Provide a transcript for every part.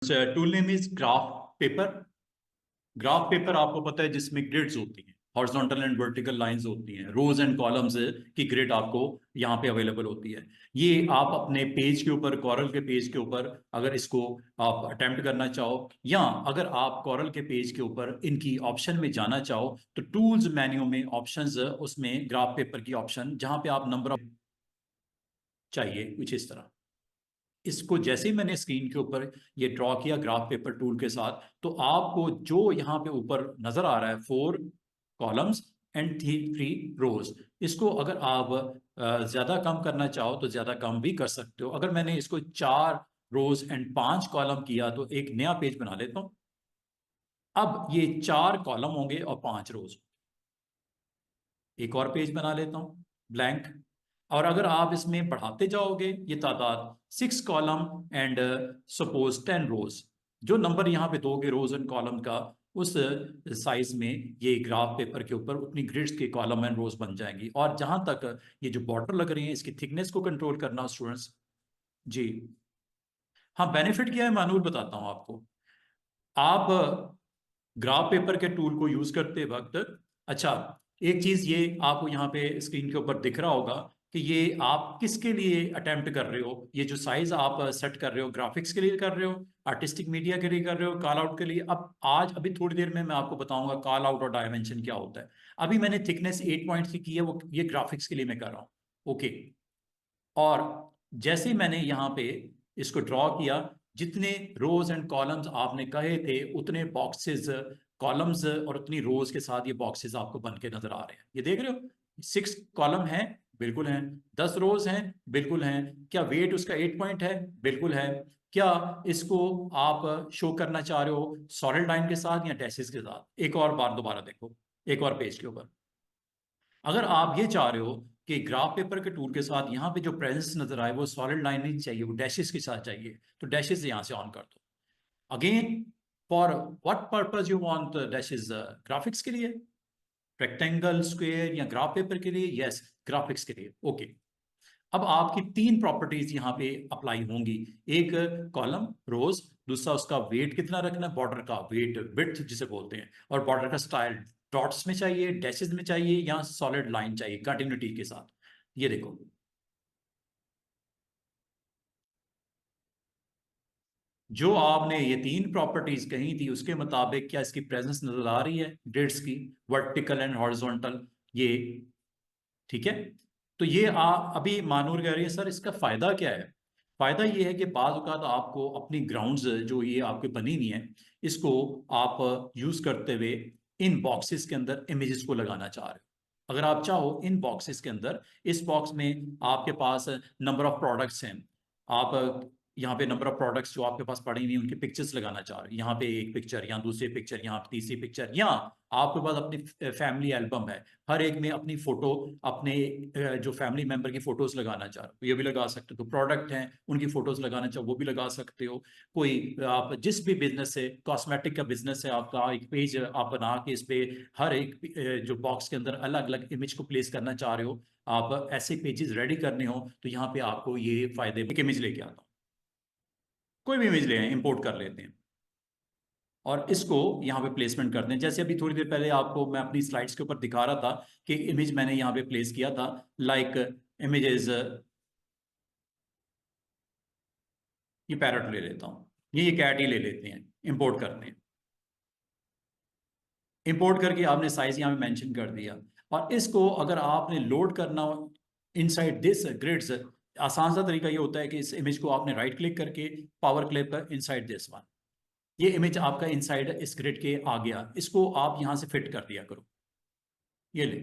Tool name is graph paper. Graph paper आपको पता है जिसमें ग्रिड्स होती हैं, हॉरिजॉन्टल एंड वर्टिकल लाइंस होती हैं, रोज एंड कॉलम्स की ग्रिड आपको यहाँ पे अवेलेबल होती है। ये आप अपने पेज के ऊपर, कॉरल के पेज के ऊपर अगर इसको आप अटेम्प्ट करना चाहो, या अगर आप कॉरल के पेज के ऊपर इनकी ऑप्शन में जाना चाहो, तो टूल्स मेन्यू में ऑप्शंस, उसमें ग्राफ पेपर की ऑप्शन जहां पे आप नंबर ऑफ चाहिए कुछ इस तरह। इसको जैसे ही मैंने स्क्रीन के ऊपर ये ड्रॉ किया ग्राफ पेपर टूल के साथ, तो आपको जो यहाँ पे ऊपर नजर आ रहा है 4 कॉलम्स एंड 3 रोज, इसको अगर आप ज्यादा कम करना चाहो तो ज्यादा कम भी कर सकते हो। अगर मैंने इसको 4 रोज एंड 5 कॉलम किया तो एक नया पेज बना लेता हूं। अब ये 4 कॉलम होंगे और 5 रोज। एक और पेज बना लेता हूं ब्लैंक। और अगर आप इसमें बढ़ाते जाओगे ये तादाद 6 कॉलम एंड सपोज 10 रोज, जो नंबर यहाँ पे दोगे रोज एंड कॉलम का, उस साइज में ये ग्राफ पेपर के ऊपर उतनी ग्रिड्स के कॉलम एंड रोज बन जाएंगी। और जहां तक ये जो बॉर्डर लग रही है इसकी थिकनेस को कंट्रोल करना स्टूडेंट्स। जी हाँ, बेनिफिट क्या है मानूर बताता हूँ आपको। आप ग्राफ पेपर के टूल को यूज करते वक्त, अच्छा, एक चीज ये आपको यहाँ पे स्क्रीन के ऊपर दिख रहा होगा कि ये आप किसके लिए अटेम्प्ट कर रहे हो। ये जो साइज आप सेट कर रहे हो, ग्राफिक्स के लिए कर रहे हो, आर्टिस्टिक मीडिया के लिए कर रहे हो, कॉल आउट के लिए। अब आज अभी थोड़ी देर में मैं आपको बताऊंगा कॉल आउट और डायमेंशन क्या होता है। अभी मैंने थिकनेस 8 पॉइंट की है, वो ये ग्राफिक्स के लिए मैं कर रहा हूँ। ओके। और जैसे ही मैंने यहाँ पे इसको ड्रॉ किया, जितने रोज एंड कॉलम्स आपने कहे थे उतने बॉक्सेस, कॉलम्स और उतनी रोज के साथ ये बॉक्सेस आपको बन के नजर आ रहे हैं। ये देख रहे हो, 6 कॉलम है, बिल्कुल है। 10 रोज हैं, बिल्कुल हैं। क्या वेट उसका 8 पॉइंट है? बिल्कुल है। क्या इसको आप शो करना चाह रहे हो सॉलिड लाइन के साथ या डैशेस के साथ? एक और बार दोबारा देखो, एक और पेज के ऊपर। अगर आप ये चाह रहे हो कि ग्राफ पेपर के टूल के साथ यहाँ पे जो प्रेजेंस नजर आए वो सॉलिड लाइन नहीं चाहिए, वो डैशेस के साथ चाहिए, तो डैशेस यहाँ से ऑन कर दो। Again, for what purpose you want dashes? Graphics के लिए, रेक्टेंगल, स्क्वायर या ग्राफ पेपर के लिए? यस, ग्राफिक्स के लिए। ओके। अब आपकी 3 प्रॉपर्टीज यहाँ पे अप्लाई होंगी। एक कॉलम रोज, दूसरा उसका वेट कितना रखना है, बॉर्डर का वेट, विड्थ जिसे बोलते हैं, और बॉर्डर का स्टाइल डॉट्स में चाहिए, डैशेस में चाहिए, या सॉलिड लाइन चाहिए कंटिन्यूटी के साथ। ये देखो, जो आपने ये 3 प्रॉपर्टीज कही थी उसके मुताबिक क्या इसकी प्रेजेंस नजर आ रही है ग्रिड्स की, वर्टिकल एंड हॉरिजॉन्टल? ये ठीक है। तो ये अभी मानूर कह रही है सर इसका फायदा क्या है। फायदा ये है कि बाज औक़ात आपको अपनी ग्राउंड्स जो ये आपके बनी हुई है, इसको आप यूज करते हुए इन बॉक्सेस के अंदर इमेजेस को लगाना चाह रहे हो। अगर आप चाहो इन बॉक्सेस के अंदर, इस बॉक्स में आपके पास नंबर ऑफ प्रोडक्ट्स हैं, आप यहाँ पे नंबर ऑफ प्रोडक्ट्स जो आपके पास पड़ी हुई हैं उनकी पिक्चर्स लगाना चाह रहे हो। यहाँ पे एक पिक्चर, यहाँ दूसरी पिक्चर, यहाँ तीसरी पिक्चर, या आपके पास अपनी फैमिली एल्बम है, हर एक में अपनी फोटो, अपने जो फैमिली मेंबर की फोटोज लगाना चाह रहे हो ये भी लगा सकते हो। तो प्रोडक्ट हैं उनकी फोटोज लगाना चाहो वो भी लगा सकते हो। कोई आप जिस भी बिजनेस से, कॉस्मेटिक का बिजनेस है आपका, एक पेज आप बना के इस पे हर एक जो बॉक्स के अंदर अलग अलग इमेज को प्लेस करना चाह रहे हो, आप ऐसे पेजेस रेडी करने हो, तो यहाँ पे आपको ये फायदे। एक इमेज लेके आता हूँ, कोई भी इमेज ले आए, इंपोर्ट कर लेते हैं और इसको यहाँ पे प्लेसमेंट करते हैं। जैसे अभी थोड़ी देर पहले आपको मैं अपनी स्लाइड्स के ऊपर दिखा रहा था कि इमेज मैंने यहाँ पे प्लेस किया था, लाइक इमेजेस। ये पैरट ले लेता हूँ, ये कैट ही ले लेते हैं, इंपोर्ट करते हैं। इंपोर्ट करके आपने साइज यहाँ पे मेंशन कर दिया, और इसको अगर आपने लोड करना हो इनसाइड दिस ग्रिड्स, आसान सा तरीका ये होता है कि इस इमेज को आपने राइट क्लिक करके पावर क्लिप पर इनसाइड दिस वन, ये इमेज आपका इनसाइड इस ग्रिड के आ गया, इसको आप यहां से फिट कर दिया करो। ये ले,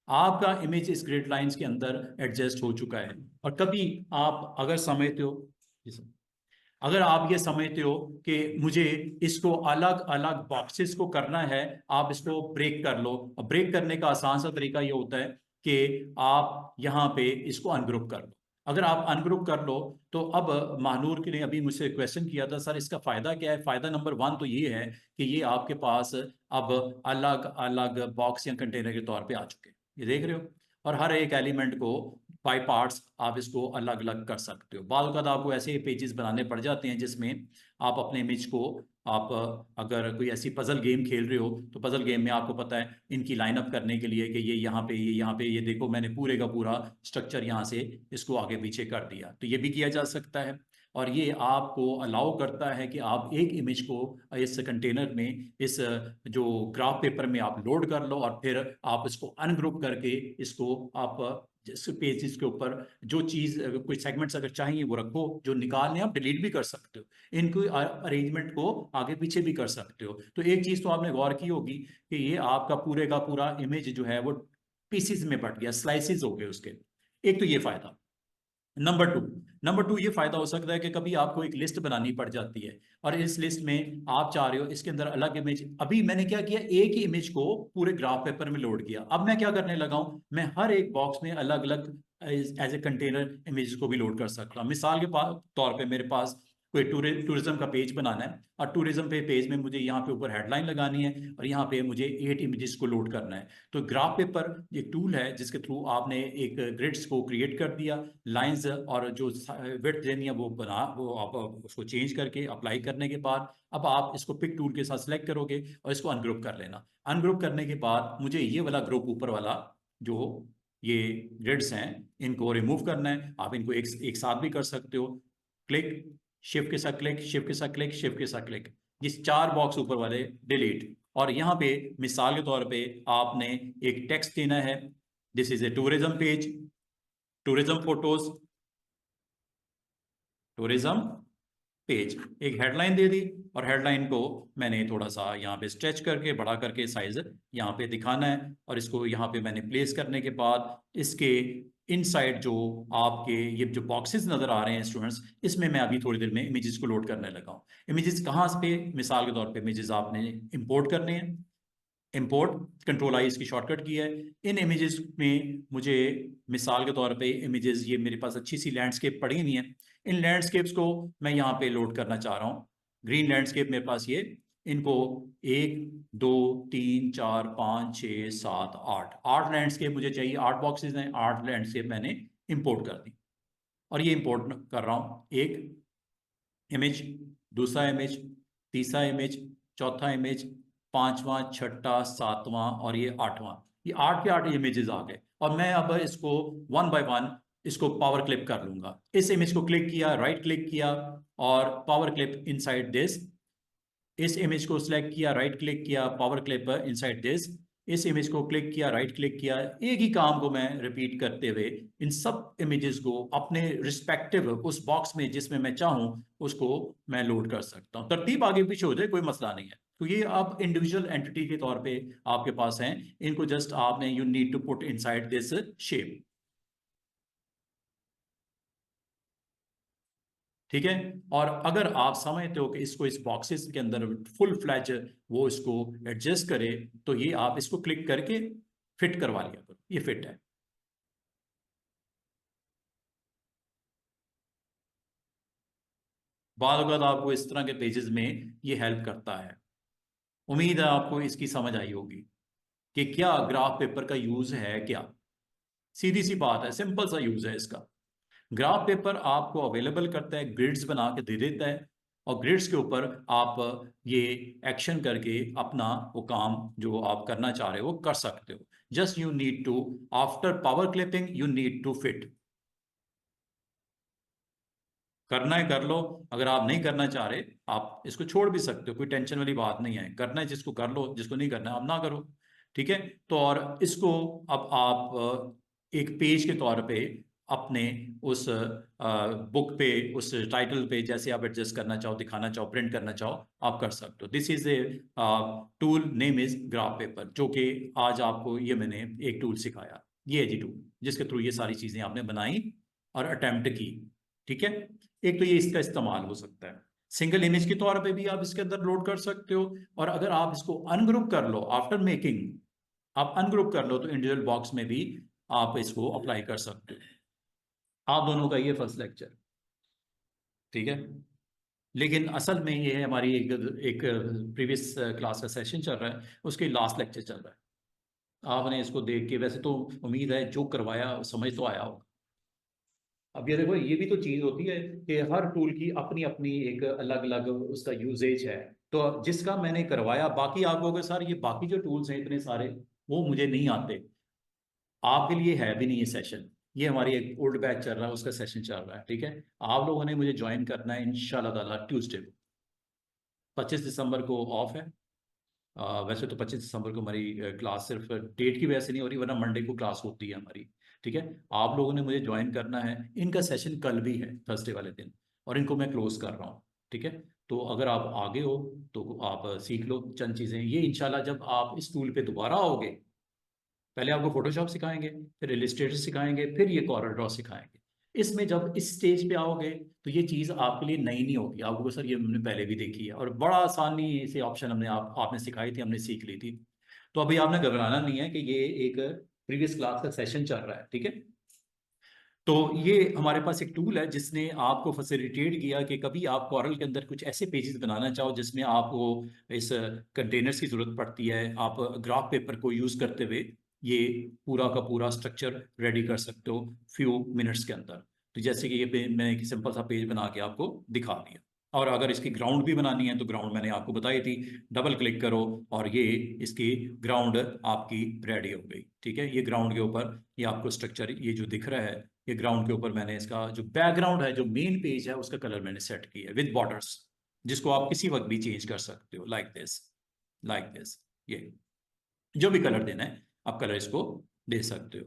आपका इमेज इस ग्रिड लाइंस के अंदर एडजस्ट हो चुका है। और कभी आप अगर समझते हो, जी सर, अगर आप ये समझते हो कि मुझे इसको अलग अलग बॉक्सेस को करना है, आप इसको ब्रेक कर लो। और ब्रेक करने का आसान सा तरीका ये होता है कि आप यहाँ पे इसको अनग्रुप कर लो। अगर आप अनग्रुप कर लो, तो अब महानूर के लिए अभी मुझसे क्वेश्चन किया था सर इसका फायदा क्या है। फायदा नंबर 1 तो ये है कि ये आपके पास अब अलग अलग बॉक्स या कंटेनर के तौर पे आ चुके हैं, ये देख रहे हो। और हर एक एलिमेंट को बाय पार्ट्स आप इसको अलग अलग कर सकते हो। बाद वक़्त आपको ऐसे पेजेस बनाने पड़ जाते हैं जिसमें आप अपने इमेज को आप अगर कोई ऐसी पजल गेम खेल रहे हो तो पजल गेम में आपको पता है इनकी लाइनअप करने के लिए कि ये यहाँ पे ये यहाँ पे ये देखो मैंने पूरे का पूरा स्ट्रक्चर यहाँ से इसको आगे पीछे कर दिया, तो ये भी किया जा सकता है। और ये आपको अलाउ करता है कि आप एक इमेज को इस कंटेनर में इस जो ग्राफ पेपर में आप लोड कर लो और फिर आप इसको अनग्रुप करके इसको आप जिस पेजेस के ऊपर जो चीज कोई सेगमेंट्स अगर चाहिए वो रखो, जो निकालने आप डिलीट भी कर सकते हो, इनको अरेंजमेंट को आगे पीछे भी कर सकते हो। तो एक चीज तो आपने गौर की होगी कि ये आपका पूरे का पूरा इमेज जो है वो पीसीज में बट गया, स्लाइसिस हो गए उसके। एक तो ये फायदा। नंबर टू ये फायदा हो सकता है कि कभी आपको एक लिस्ट बनानी पड़ जाती है और इस लिस्ट में आप चाह रहे हो इसके अंदर अलग इमेज। अभी मैंने क्या किया, एक ही इमेज को पूरे ग्राफ पेपर में लोड किया। अब मैं क्या करने लगा हूं, मैं हर एक बॉक्स में अलग अलग एज ए कंटेनर इमेजेस को भी लोड कर सकता हूं। मिसाल के तौर पे मेरे पास कोई टूरिज्म का पेज बनाना है और टूरिज्म पे पेज में मुझे यहाँ पे ऊपर हेडलाइन लगानी है और यहाँ पे मुझे 8 इमेजेस को लोड करना है। तो ग्राफ पेपर एक टूल है जिसके थ्रू आपने एक ग्रिड्स को क्रिएट कर दिया, लाइंस और जो विड्थ देनी है वो आप उसको चेंज करके अप्लाई करने के बाद अब आप इसको पिक टूल के साथ सिलेक्ट करोगे और इसको अनग्रुप कर लेना। अनग्रुप करने के बाद मुझे ये वाला ग्रुप ऊपर वाला जो ये ग्रिड्स हैं इनको रिमूव करना है। आप इनको एक साथ भी कर सकते हो, क्लिक, शिफ्ट के साथ क्लिक, शिफ्ट के साथ क्लिक, शिफ्ट के साथ क्लिक, ये 4 बॉक्स ऊपर वाले डिलीट। और यहाँ पे मिसाल के तौर पे आपने एक टेक्स्ट देना है, this is A tourism page, tourism photos, tourism page, एक हेडलाइन दे दी और हेडलाइन को मैंने थोड़ा सा यहाँ पे स्ट्रेच करके बड़ा करके साइज यहाँ पे दिखाना है और इसको यहाँ पे मैंने प्लेस करने के बाद इसके इनसाइड जो आपके ये जो बॉक्सेस नजर आ रहे हैं स्टूडेंट्स, इसमें मैं अभी थोड़ी देर में इमेजेस को लोड करने लगा हूँ। इमेजेस कहाँ पे, मिसाल के तौर पे इमेजेस आपने इंपोर्ट करने हैं, इंपोर्ट कंट्रोल आई इसकी शॉर्टकट की है। इन इमेजेस में मुझे मिसाल के तौर पे इमेजेस ये मेरे पास अच्छी सी लैंडस्केप पड़ी हुई हैं, इन लैंडस्केप्स को मैं यहाँ पे लोड करना चाह रहा हूँ। ग्रीन लैंडस्केप मेरे पास ये, इनको 1 2 3 4 5 6 7 8 लैंडस्केप मुझे चाहिए, 8 बॉक्सेस हैं, 8 लैंडस्केप मैंने इंपोर्ट कर दी और ये इंपोर्ट कर रहा हूँ। एक इमेज, दूसरा इमेज, तीसरा इमेज, चौथा इमेज, पांचवा, छठा, सातवां और ये आठवां, ये 8 के 8 इमेजेस आ गए। और मैं अब इसको वन बाय वन इसको पावर क्लिप कर लूंगा। इस इमेज को क्लिक किया, राइट क्लिक किया और पावर क्लिप इनसाइड दिस, इस इमेज को सिलेक्ट किया, राइट क्लिक किया, पावर क्लिप इनसाइड दिस, इस इमेज को क्लिक किया, राइट क्लिक किया। एक ही काम को मैं रिपीट करते हुए इन सब इमेजेस को अपने रिस्पेक्टिव उस बॉक्स में जिसमें मैं चाहूं उसको मैं लोड कर सकता हूं। तरतीब आगे पीछे हो जाए कोई मसला नहीं है। तो ये आप इंडिविजुअल एंटिटी के तौर पे आपके पास हैं, इनको जस्ट आपने you need to put inside this shape. ठीक है। और अगर आप समझते हो कि इसको इस बॉक्सेस के अंदर फुल फ्लैज वो इसको एडजस्ट करे तो ये आप इसको क्लिक करके फिट करवा लिया करो, ये फिट है। बाद अगर आपको इस तरह के पेजेस में ये हेल्प करता है। उम्मीद है आपको इसकी समझ आई होगी कि क्या ग्राफ पेपर का यूज है। क्या सीधी सी बात है, सिंपल सा यूज है इसका। ग्राफ पेपर आपको अवेलेबल करता है, ग्रिड्स बना के दे देता है और ग्रिड्स के ऊपर आप ये एक्शन करके अपना वो काम जो आप करना चाह रहे हो वो कर सकते हो। Just you need to, after power clipping you need to fit. करना है कर लो, अगर आप नहीं करना चाह रहे आप इसको छोड़ भी सकते हो, कोई टेंशन वाली बात नहीं है। करना है जिसको कर लो, जिसको नहीं करना आप ना करो। ठीक है। तो और इसको अब आप एक पेज के तौर पे अपने उस बुक पे उस टाइटल पे जैसे आप एडजस्ट करना चाहो, दिखाना चाहो, प्रिंट करना चाहो आप कर सकते हो। This is a tool name is graph paper, जो कि आज आपको ये मैंने एक टूल सिखाया, ये है जी टूल जिसके थ्रू ये सारी चीजें आपने बनाई और अटेम्प्ट की। ठीक है। एक तो ये इसका इस्तेमाल हो सकता है, सिंगल इमेज के तौर पे भी आप इसके अंदर लोड कर सकते हो। और अगर आप इसको अनग्रुप कर लो आफ्टर मेकिंग, आप अनग्रुप कर लो तो इंडिविजुअल बॉक्स में भी आप इसको अप्लाई कर सकते हो। आप दोनों का ये फर्स्ट लेक्चर। ठीक है। लेकिन असल में ये है हमारी एक एक प्रीवियस क्लास का सेशन चल रहा है, उसके लास्ट लेक्चर चल रहा है। आपने इसको देख के, वैसे तो उम्मीद है जो करवाया समझ तो आया होगा, अब ये देखो, ये भी तो चीज होती है कि हर टूल की अपनी अपनी एक अलग अलग उसका यूजेज है। तो जिसका मैंने करवाया, बाकी आप लोगों के सर ये बाकी जो टूल्स हैं इतने सारे, वो मुझे नहीं आते। आपके लिए है भी नहीं ये सेशन। ये हमारी एक ओल्ड बैच चल रहा है, उसका सेशन चल रहा है, ठीक है। आप लोगों ने मुझे ज्वाइन करना है इंशाल्लाह ताला ट्यूसडे को। 25 दिसंबर को ऑफ है। वैसे तो 25 दिसंबर को हमारी क्लास सिर्फ डेट की वजह से नहीं हो रही, वरना मंडे को क्लास होती है हमारी, ठीक है। आप लोगों ने मुझे ज्वाइन करना है। इनका सेशन कल भी है, थर्सडे वाले दिन, और इनको मैं क्लोज कर रहा हूँ, ठीक है। तो अगर आप आगे हो तो आप सीख लो चंद चीज़ें। ये इंशाल्लाह जब आप इस टूल पे दोबारा आओगे, पहले आपको फोटोशॉप सिखाएंगे, फिर इलिस्ट्रेटर सिखाएंगे, फिर ये कॉरल ड्रॉ सिखाएंगे। इसमें जब इस स्टेज पे आओगे तो ये चीज़ आपके लिए नई नहीं होगी, आपको सर ये हमने पहले भी देखी है, और बड़ा आसानी से ऑप्शन हमने आपने सिखाई थी, हमने सीख ली थी। तो अभी आपने घबराना नहीं है कि ये एक प्रीवियस क्लास का सेशन चल रहा है, ठीक है। तो ये हमारे पास एक टूल है जिसने आपको फैसिलिटेट किया कि कभी आप कॉरल के अंदर कुछ ऐसे पेजेस बनाना चाहो जिसमें आपको इस कंटेनर्स की जरूरत पड़ती है, आप ग्राफ पेपर को यूज करते हुए ये पूरा का पूरा स्ट्रक्चर रेडी कर सकते हो फ्यू मिनट्स के अंदर। तो जैसे कि मैंने एक सिंपल सा पेज बना के आपको दिखा दिया। और अगर इसकी ग्राउंड भी बनानी है तो ग्राउंड मैंने आपको बताई थी, डबल क्लिक करो और ये इसकी ग्राउंड आपकी रेडी हो गई, ठीक है। ये ग्राउंड के ऊपर ये आपको स्ट्रक्चर ये जो दिख रहा है, ये ग्राउंड के ऊपर मैंने इसका जो बैकग्राउंड है, जो मेन पेज है, उसका कलर मैंने सेट किया है विद बॉर्डर्स, जिसको आप किसी वक्त भी चेंज कर सकते हो, लाइक दिस। ये जो भी कलर देना है आप कलर इसको दे सकते हो,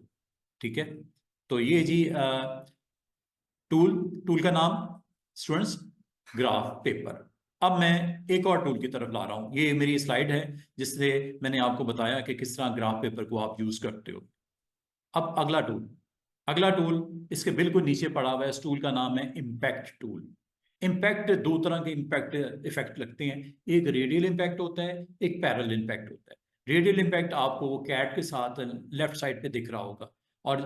ठीक है। तो ये जी टूल टूल का नाम स्टूडेंट्स ग्राफ पेपर। अब मैं एक और टूल की तरफ ला रहा हूं। ये मेरी स्लाइड है जिससे मैंने आपको बताया कि किस तरह ग्राफ पेपर को आप यूज करते हो। अब अगला टूल इसके बिल्कुल नीचे पड़ा हुआ है। इस टूल का नाम है इम्पैक्ट टूल। इम्पैक्ट, दो तरह के इम्पैक्ट इफेक्ट लगते हैं। एक रेडियल इम्पैक्ट होता है, एक पैरेलल इम्पैक्ट होता है। रेडियल इम्पैक्ट आपको वो कैट के साथ लेफ्ट साइड पे दिख रहा होगा, और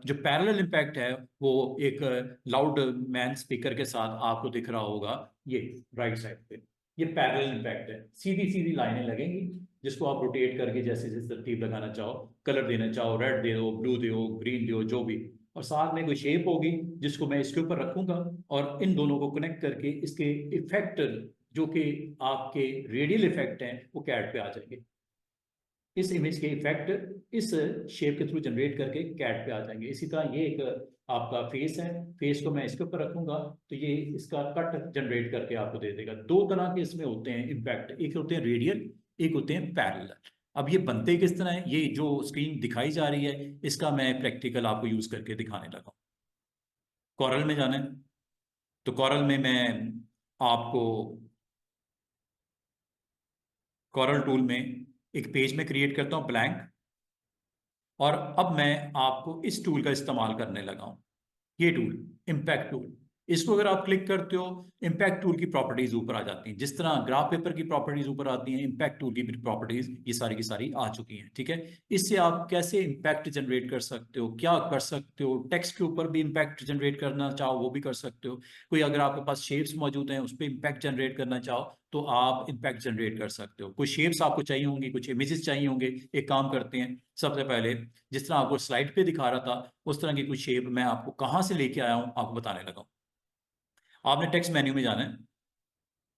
जो पैरेलल इम्पैक्ट है वो एक लाउड मैन स्पीकर के साथ आपको दिख रहा होगा, ये राइट साइड पे। ये पैरेलल इम्पैक्ट है, सीधी सीधी लाइनें लगेंगी जिसको आप रोटेट करके जैसे जैसे तरतीब लगाना चाहो, कलर देना चाहो, रेड दे दो, ब्लू दो, ग्रीन दो, जो भी। और साथ में कोई शेप होगी जिसको मैं इसके ऊपर रखूंगा, और इन दोनों को कनेक्ट करके इसके इफेक्ट, जो कि आपके रेडियल इफेक्ट हैं, वो कैट पे आ जाएंगे। इस इमेज के इफेक्ट इस शेप के थ्रू जनरेट करके कैट पे आ जाएंगे। इसी तरह ये एक आपका फेस है, फेस को मैं इसके ऊपर रखूंगा तो ये इसका कट जनरेट करके आपको दे देगा। दो तरह के इसमें होते हैं इम्पैक्ट, एक होते हैं रेडियल, एक होते हैं पैरेलल। अब ये बनते किस तरह है, ये जो स्क्रीन दिखाई जा रही है इसका मैं प्रैक्टिकल आपको यूज करके दिखाने लगा। कॉरल में जाना है, तो कॉरल में मैं आपको कॉरल टूल में एक पेज में क्रिएट करता हूं ब्लैंक, और अब मैं आपको इस टूल का इस्तेमाल करने लगा हूं। ये टूल इम्पैक्ट टूल, इसको अगर आप क्लिक करते हो, इम्पैक्ट टूल की प्रॉपर्टीज ऊपर आ जाती हैं। जिस तरह ग्राफ पेपर की प्रॉपर्टीज ऊपर आती हैं, इम्पैक्ट टूल की भी प्रॉपर्टीज ये सारी की सारी आ चुकी हैं, ठीक है। इससे आप कैसे इम्पैक्ट जनरेट कर सकते हो, क्या कर सकते हो, टेक्स्ट के ऊपर भी इम्पैक्ट जनरेट करना चाहो वो भी कर सकते हो। कोई अगर आपके पास शेप्स मौजूद हैं उस पर इम्पैक्ट जनरेट करना चाहो तो आप इम्पैक्ट जनरेट कर सकते हो। कुछ शेप्स आपको चाहिए होंगी, कुछ इमेजेस चाहिए होंगे। एक काम करते हैं, सबसे पहले जिस तरह आपको स्लाइड पे दिखा रहा था उस तरह की कुछ शेप मैं आपको कहाँ से लेके आया हूँ आपको बताने लगा हूँ। आपने टेक्स्ट मेन्यू में जाना है,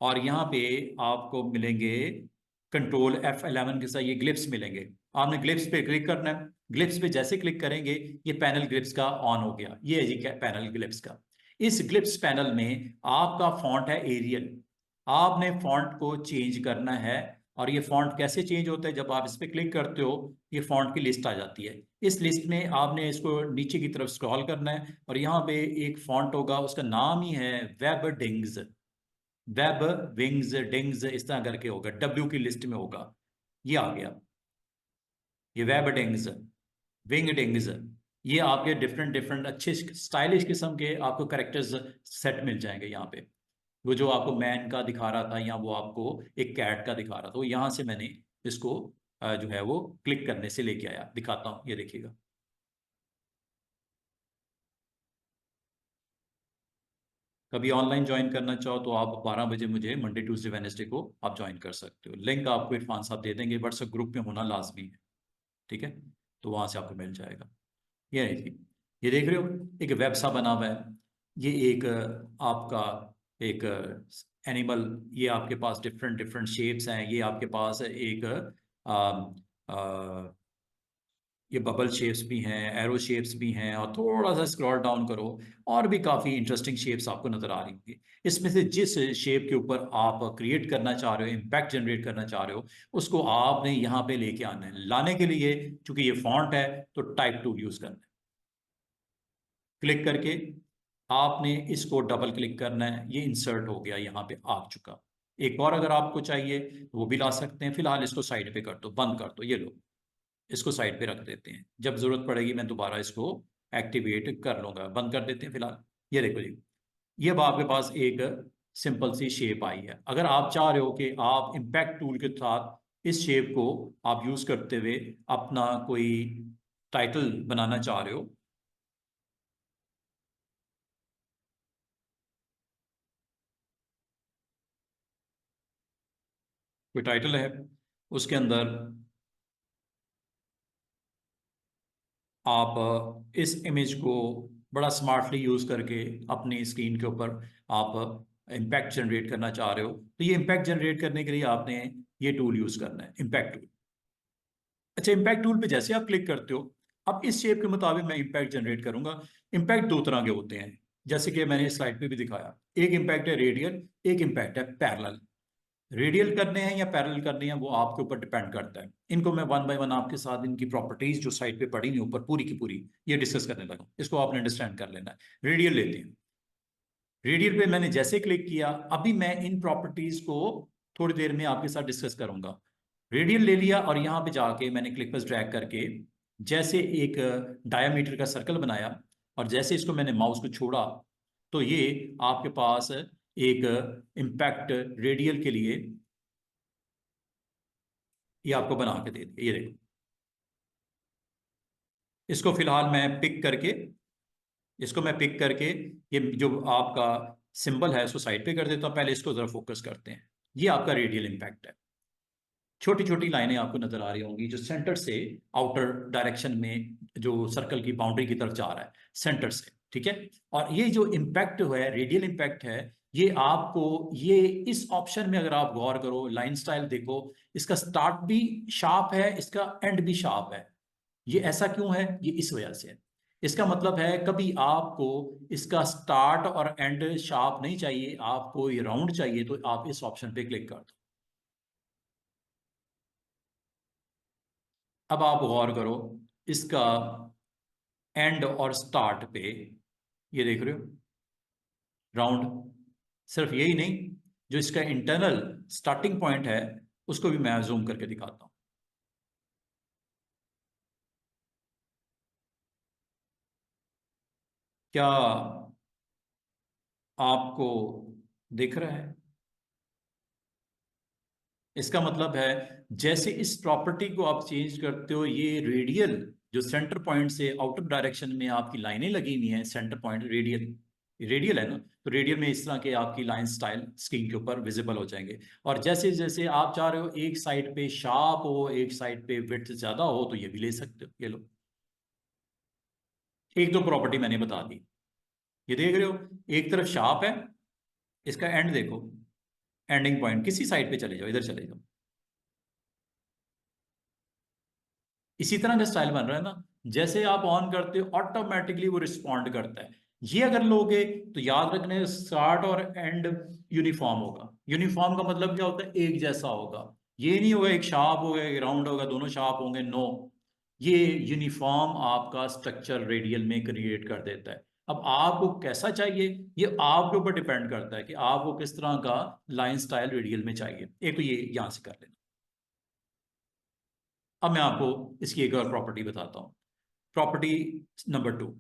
और यहाँ पे आपको मिलेंगे Ctrl+F11 के साथ ये ग्लिप्स मिलेंगे। आपने ग्लिप्स पे क्लिक करना है। ग्लिप्स पे जैसे क्लिक करेंगे ये पैनल ग्लिप्स का ऑन हो गया, ये है जी पैनल ग्लिप्स का। इस ग्लिप्स पैनल में आपका फॉन्ट है एरियल। आपने फॉन्ट को चेंज करना है, और ये फॉन्ट कैसे चेंज होता है, जब आप इस पर क्लिक करते हो ये फॉन्ट की लिस्ट आ जाती है। इस लिस्ट में आपने इसको नीचे की तरफ स्क्रॉल करना है, और यहाँ पे एक फॉन्ट होगा, उसका नाम ही है वेब डिंग्स। वेब विंग्स डिंग्स इस तरह करके होगा, डब्ल्यू की लिस्ट में होगा। ये आ गया, ये वेब डिंग्स, विंग डिंग्स। ये आपके डिफरेंट डिफरेंट अच्छे स्टाइलिश किस्म के आपको करेक्टर्स सेट मिल जाएंगे यहाँ पे। वो जो आपको मैन का दिखा रहा था या वो आपको एक कैट का दिखा रहा था, तो यहाँ से मैंने इसको जो है वो क्लिक करने से लेके आया, दिखाता हूँ, ये देखिएगा। कभी ऑनलाइन ज्वाइन करना चाहो तो आप 12 बजे मुझे मंडे ट्यूसडे वेनेसडे को आप ज्वाइन कर सकते हो। लिंक आपको इरफान साहब दे देंगे, व्हाट्सएप ग्रुप में होना लाजमी है, ठीक है। तो वहां से आपको मिल जाएगा। ये है जी। ये देख रहे हो एक वेब सा बना हुआ है। ये एक आपका एक एनिमल, ये आपके पास डिफरेंट डिफरेंट शेप्स हैं। ये आपके पास एक आ, आ, ये बबल शेप्स भी हैं, एरो शेप्स भी हैं, और थोड़ा सा स्क्रॉल डाउन करो और भी काफ़ी इंटरेस्टिंग शेप्स आपको नज़र आ रही होंगी। इसमें से जिस शेप के ऊपर आप क्रिएट करना चाह रहे हो, इम्पैक्ट जनरेट करना चाह रहे हो, उसको आपने यहाँ पे लेके आना है। लाने के लिए चूंकि ये फॉन्ट है तो टाइप टूल यूज़ करना है। क्लिक करके आपने इसको डबल क्लिक करना है, ये इंसर्ट हो गया, यहाँ पे आ चुका। एक और अगर आपको चाहिए तो वो भी ला सकते हैं। फिलहाल इसको साइड पे कर दो, बंद कर दो। ये लो, इसको साइड पे रख देते हैं, जब जरूरत पड़ेगी मैं दोबारा इसको एक्टिवेट कर लूंगा। बंद कर देते हैं फिलहाल। ये देखो जी, ये अब आपके पास एक सिंपल सी शेप आई है। अगर आप चाह रहे हो कि आप इम्पैक्ट टूल के साथ इस शेप को आप यूज करते हुए अपना कोई टाइटल बनाना चाह रहे हो, कोई टाइटल है उसके अंदर आप इस इमेज को बड़ा स्मार्टली यूज करके अपनी स्क्रीन के ऊपर आप इम्पैक्ट जनरेट करना चाह रहे हो, तो ये इम्पैक्ट जनरेट करने के लिए आपने ये टूल यूज करना है, इम्पैक्ट टूल। अच्छा, इम्पैक्ट टूल पे जैसे आप क्लिक करते हो, अब इस शेप के मुताबिक मैं इम्पैक्ट जनरेट करूंगा। इम्पैक्ट दो तरह के होते हैं, जैसे कि मैंने स्लाइड पे भी दिखाया। एक इम्पैक्ट है रेडियल, एक इम्पैक्ट है पैरेलल। रेडियल करने हैं या पैरेलल करने हैं वो आपके ऊपर डिपेंड करता है। इनको मैं वन बाय वन आपके साथ इनकी प्रॉपर्टीज जो साइड पे पड़ी हुई ऊपर पूरी की पूरी ये डिस्कस करने लगा। इसको आपने अंडरस्टैंड कर लेना है। रेडियल लेते हैं। रेडियल पे मैंने जैसे क्लिक किया, अभी मैं इन प्रॉपर्टीज को थोड़ी देर में आपके साथ डिस्कस करूंगा। रेडियल ले लिया और यहाँ पे जाके मैंने क्लिक पर ड्रैग करके जैसे एक डायमीटर का सर्कल बनाया, और जैसे इसको मैंने माउस को छोड़ा तो ये आपके पास एक इम्पैक्ट रेडियल के लिए ये आपको बना के दे दिया। ये देखो, इसको फिलहाल मैं पिक करके, इसको मैं पिक करके ये जो आपका सिंबल है इसको साइड पे कर देता हूँ। पहले इसको जरा फोकस करते हैं। ये आपका रेडियल इम्पैक्ट है। छोटी छोटी लाइनें आपको नजर आ रही होंगी जो सेंटर से आउटर डायरेक्शन में जो सर्कल की बाउंड्री की तरफ जा रहा है, सेंटर से। ठीक है। और ये जो इम्पैक्ट है, रेडियल इम्पैक्ट है, ये आपको ये इस ऑप्शन में अगर आप गौर करो, लाइन स्टाइल देखो, इसका स्टार्ट भी शार्प है, इसका एंड भी शार्प है। ये ऐसा क्यों है? ये इस वजह से है। इसका मतलब है कभी आपको इसका स्टार्ट और एंड शार्प नहीं चाहिए, आपको ये राउंड चाहिए, तो आप इस ऑप्शन पे क्लिक कर दो। अब आप गौर करो इसका एंड और स्टार्ट पे, ये देख रहे हो राउंड। सिर्फ यही नहीं, जो इसका इंटरनल स्टार्टिंग पॉइंट है उसको भी मैं जूम करके दिखाता हूं। क्या आपको दिख रहा है? इसका मतलब है जैसे इस प्रॉपर्टी को आप चेंज करते हो, ये रेडियल जो सेंटर पॉइंट से आउटर डायरेक्शन में आपकी लाइनें लगी हुई हैं, सेंटर पॉइंट रेडियल, रेडियल है ना, तो रेडियल में इस तरह के आपकी लाइन स्टाइल स्क्रीन के ऊपर विजिबल हो जाएंगे। और जैसे जैसे आप चाह रहे हो एक साइड पे शार्प हो, एक साइड पे विड्थ ज्यादा हो, तो ये भी ले सकते हो। ये लो, एक दो प्रॉपर्टी मैंने बता दी। ये देख रहे हो, एक तरफ शार्प है, इसका एंड देखो, एंडिंग पॉइंट किसी साइड पे चले जाओ, इधर चले जाओ, इसी तरह का स्टाइल बन रहा है ना। जैसे आप ऑन करते हो ऑटोमेटिकली वो रिस्पॉन्ड करता है। ये अगर लोगे तो याद रखने स्टार्ट और एंड यूनिफॉर्म होगा। यूनिफॉर्म का मतलब क्या होता है? एक जैसा होगा। ये नहीं होगा एक शार्प होगा एक राउंड होगा, दोनों शार्प होंगे, नो। ये यूनिफॉर्म आपका स्ट्रक्चर रेडियल में क्रिएट कर देता है। अब आपको कैसा चाहिए ये आपके ऊपर डिपेंड करता है कि आपको किस तरह का लाइन स्टाइल रेडियल में चाहिए। एक तो ये यहां से कर लेना। अब मैं आपको इसकी एक और प्रॉपर्टी बताता हूं। प्रॉपर्टी नंबर 2,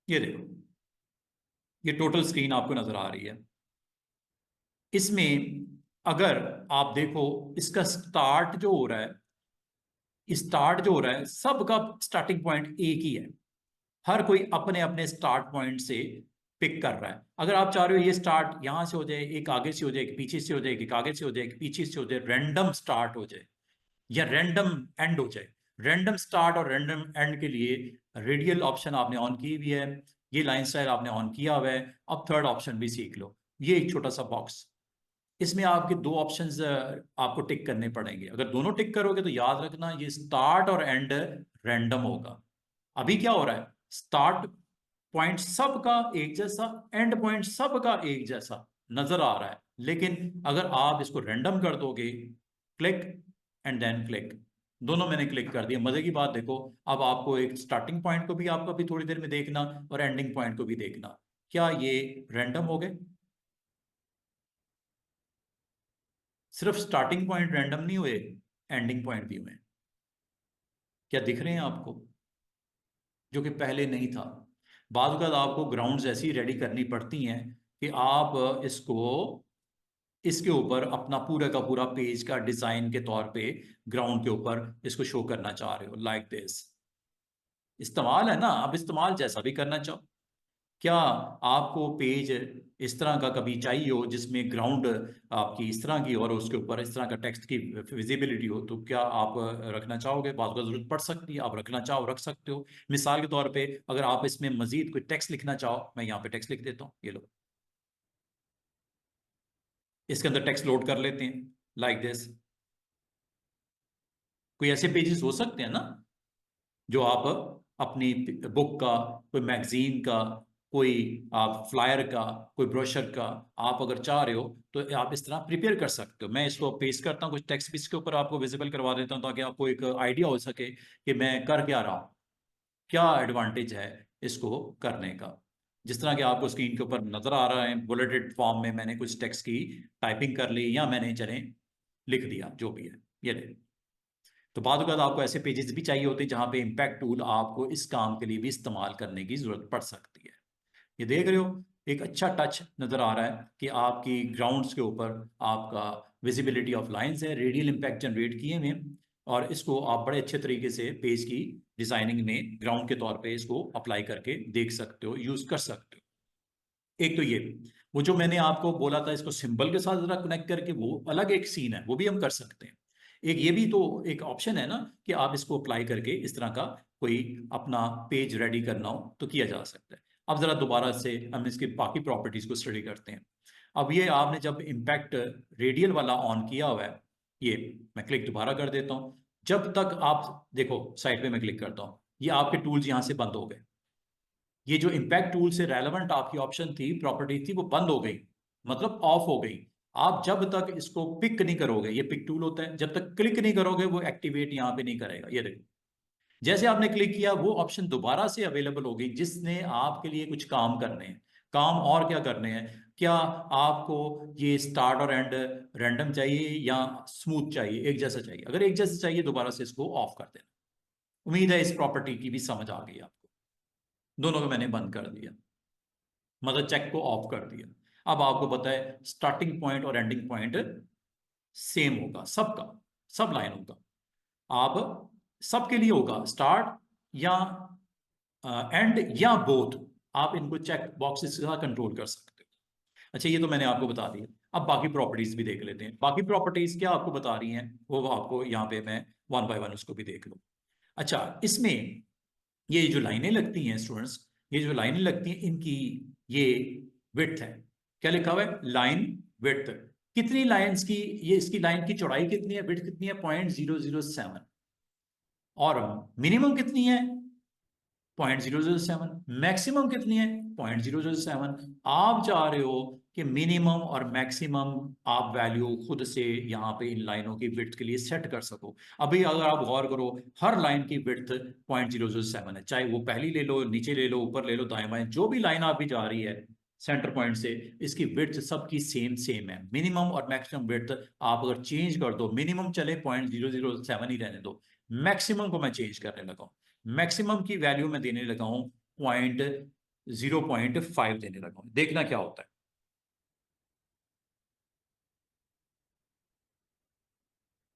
ये देखो, ये टोटल स्क्रीन आपको नजर आ रही है। इसमें अगर आप देखो इसका स्टार्ट जो हो रहा है, स्टार्ट जो हो रहा है सबका स्टार्टिंग पॉइंट एक ही है। हर कोई अपने अपने स्टार्ट पॉइंट से पिक कर रहा है। अगर आप चाह रहे हो ये स्टार्ट यहां से हो जाए, एक आगे से हो जाए, एक पीछे से हो जाए, एक आगे से हो जाए, एक पीछे से हो जाए, रैंडम स्टार्ट हो जाए या रैंडम एंड हो जाए। रैंडम स्टार्ट और रैंडम एंड के लिए रेडियल ऑप्शन आपने ऑन की हुई है, ये लाइन स्टाइल आपने ऑन किया हुआ है। अब थर्ड ऑप्शन भी सीख लो, ये एक छोटा सा बॉक्स, इसमें आपके दो ऑप्शंस आपको टिक करने पड़ेंगे। अगर दोनों टिक करोगे तो याद रखना ये स्टार्ट और एंड रैंडम होगा। अभी क्या हो रहा है, स्टार्ट पॉइंट सबका एक जैसा, एंड पॉइंट सबका एक जैसा नजर आ रहा है, लेकिन अगर आप इसको रैंडम कर दोगे, क्लिक एंड देन क्लिक, दोनों मैंने क्लिक कर दिया। मजे की बात देखो, अब आपको एक स्टार्टिंग पॉइंट को भी आपको अभी थोड़ी देर में देखना और एंडिंग पॉइंट को भी देखना, क्या ये रैंडम हो गए? सिर्फ स्टार्टिंग पॉइंट रैंडम नहीं हुए, एंडिंग पॉइंट भी हुए। क्या दिख रहे हैं आपको, जो कि पहले नहीं था। बाद में आपको ग्राउंड्स ऐसी रेडी करनी पड़ती हैं कि आप इसको, इसके ऊपर अपना पूरा का पूरा पेज का डिजाइन के तौर पे ग्राउंड के ऊपर इसको शो करना चाह रहे हो, लाइक दिस। इस्तेमाल है ना, आप इस्तेमाल जैसा भी करना चाहो। क्या आपको पेज इस तरह का कभी चाहिए हो जिसमें ग्राउंड आपकी इस तरह की और उसके ऊपर इस तरह का टेक्स्ट की विजिबिलिटी हो, तो क्या आप रखना चाहोगे? बात का जरूरत पड़ सकती है, आप रखना चाहो रख सकते हो। मिसाल के तौर पे अगर आप इसमें मजीद कोई टेक्स्ट लिखना चाहो, मैं यहाँ पे टेक्स्ट लिख देता हूँ, ये लो, इसके अंदर टेक्स्ट लोड कर लेते हैं, लाइक दिस। कोई ऐसे पेजेस हो सकते हैं ना जो आप अपनी बुक का, कोई मैगजीन का, कोई आप फ्लायर का, कोई ब्रोशर का, आप अगर चाह रहे हो तो आप इस तरह प्रिपेयर कर सकते हो। मैं इसको पेस्ट करता हूँ, कुछ टेक्स्ट भी इसके ऊपर आपको विजिबल करवा देता हूँ ताकि आपको एक आइडिया हो सके कि मैं कर क्या रहा हूँ, क्या एडवांटेज है इसको करने का। जिस तरह कि आपको स्क्रीन के ऊपर नजर आ रहा है, बुलेटेड फॉर्म में मैंने कुछ टेक्स्ट की टाइपिंग कर ली या मैंने चले लिख दिया, जो भी है ये ले। तो बाद में आपको ऐसे पेजेस भी चाहिए होते हैं जहां पे इम्पैक्ट टूल आपको इस काम के लिए भी इस्तेमाल करने की जरूरत पड़ सकती है। ये देख रहे हो, एक अच्छा टच नजर आ रहा है कि आपकी ग्राउंड्स के ऊपर आपका विजिबिलिटी ऑफ लाइंस है, रेडियल इम्पैक्ट जनरेट किए हुए हैं, और इसको आप बड़े अच्छे तरीके से पेज की डिजाइनिंग में ग्राउंड के तौर पे इसको अप्लाई करके देख सकते हो, यूज कर सकते हो। एक तो ये, वो जो मैंने आपको बोला था इसको सिंबल के साथ जरा कनेक्ट करके, वो अलग एक सीन है, वो भी हम कर सकते हैं। एक ये भी तो एक ऑप्शन है ना कि आप इसको अप्लाई करके इस तरह का कोई अपना पेज रेडी करना हो तो किया जा सकता है। अब जरा दोबारा से हम इसके बाकी प्रॉपर्टीज को स्टडी करते हैं। अब ये आपने जब इम्पैक्ट रेडियल वाला ऑन किया हुआ है, ये मैं क्लिक दोबारा कर देता हूं। जब तक आप देखो साइड पे मैं क्लिक करता हूं, ये आपके टूल्स यहां से बंद हो गए। ये जो इम्पैक्ट टूल से रेलेवेंट आपकी ऑप्शन थी, प्रॉपर्टी थी, वो बंद हो गई, मतलब ऑफ हो गई। आप जब तक इसको पिक नहीं करोगे, ये पिक टूल होता है, जब तक क्लिक नहीं करोगे वो एक्टिवेट यहां पे नहीं करेगा। ये देखो, जैसे आपने क्लिक किया वो ऑप्शन दोबारा से अवेलेबल हो गई, जिसने आपके लिए कुछ काम करने हैं। काम और क्या करने हैं? क्या आपको ये स्टार्ट और एंड रैंडम चाहिए या स्मूथ चाहिए, एक जैसा चाहिए? अगर एक जैसा चाहिए दोबारा से इसको ऑफ कर देना। उम्मीद है इस प्रॉपर्टी की भी समझ आ गई आपको। दोनों को मैंने बंद कर दिया, मतलब चेक को ऑफ कर दिया। अब आपको पता है स्टार्टिंग पॉइंट और एंडिंग पॉइंट सेम होगा सबका, सब लाइनों का। आप सबके लिए होगा स्टार्ट या एंड या बोथ, आप इनको चेक बॉक्सेस के साथ कंट्रोल कर सकते हो। अच्छा, ये तो मैंने आपको बता दिया। अब बाकी प्रॉपर्टीज भी देख लेते हैं। बाकी प्रॉपर्टीज क्या आपको बता रही हैं, वो आपको यहाँ पे मैं वन बाय वन उसको भी देख लूँ। अच्छा, इसमें ये जो लाइनें लगती हैं स्टूडेंट्स, ये जो लाइनें लगती हैं इनकी ये विड्थ है। क्या लिखा हुआ है? Line width. कितनी लाइंस की, ये इसकी लाइन की चौड़ाई कितनी है, विड्थ कितनी है? 0.007। और मिनिमम कितनी है? 0.007। मैक्सिमम कितनी है? 0.007। आप चाह रहे हो कि मिनिमम और मैक्सिमम आप वैल्यू खुद से यहाँ पे इन लाइनों की विड्थ के लिए सेट कर सको। अभी अगर आप गौर करो, हर लाइन की विड्थ 0.007 है, चाहे वो पहली ले लो, नीचे ले लो, ऊपर ले लो, दाएं बाएं, जो भी लाइन आप भी जा रही है सेंटर पॉइंट से, इसकी विड्थ सबकी सेम सेम है। मिनिमम और मैक्सिमम विड्थ आप अगर चेंज कर दो, मिनिमम चले 0.007 ही रहने दो, मैक्सिमम को मैं चेंज करने लगा हूं, मैक्सिमम की वैल्यू में देने लगा हूं 0.5 देने लगा हूं। देखना क्या होता है।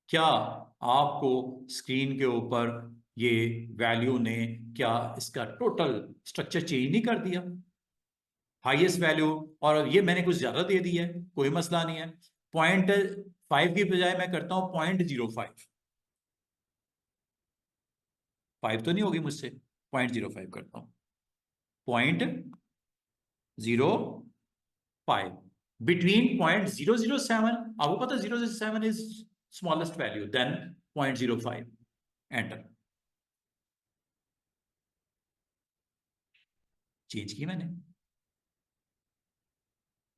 क्या आपको स्क्रीन के ऊपर ये वैल्यू ने क्या इसका टोटल स्ट्रक्चर चेंज नहीं कर दिया? हाईएस्ट वैल्यू, और ये मैंने कुछ ज्यादा दे दी है, कोई मसला नहीं है। 0.5 की बजाय मैं करता हूं 0.05। 5 तो नहीं होगी मुझसे, 0.05 करता हूं, 0.05 बिटवीन 0.007, आपको पता है 0.07 is smallest value, then 0.05, enter. Change की मैंने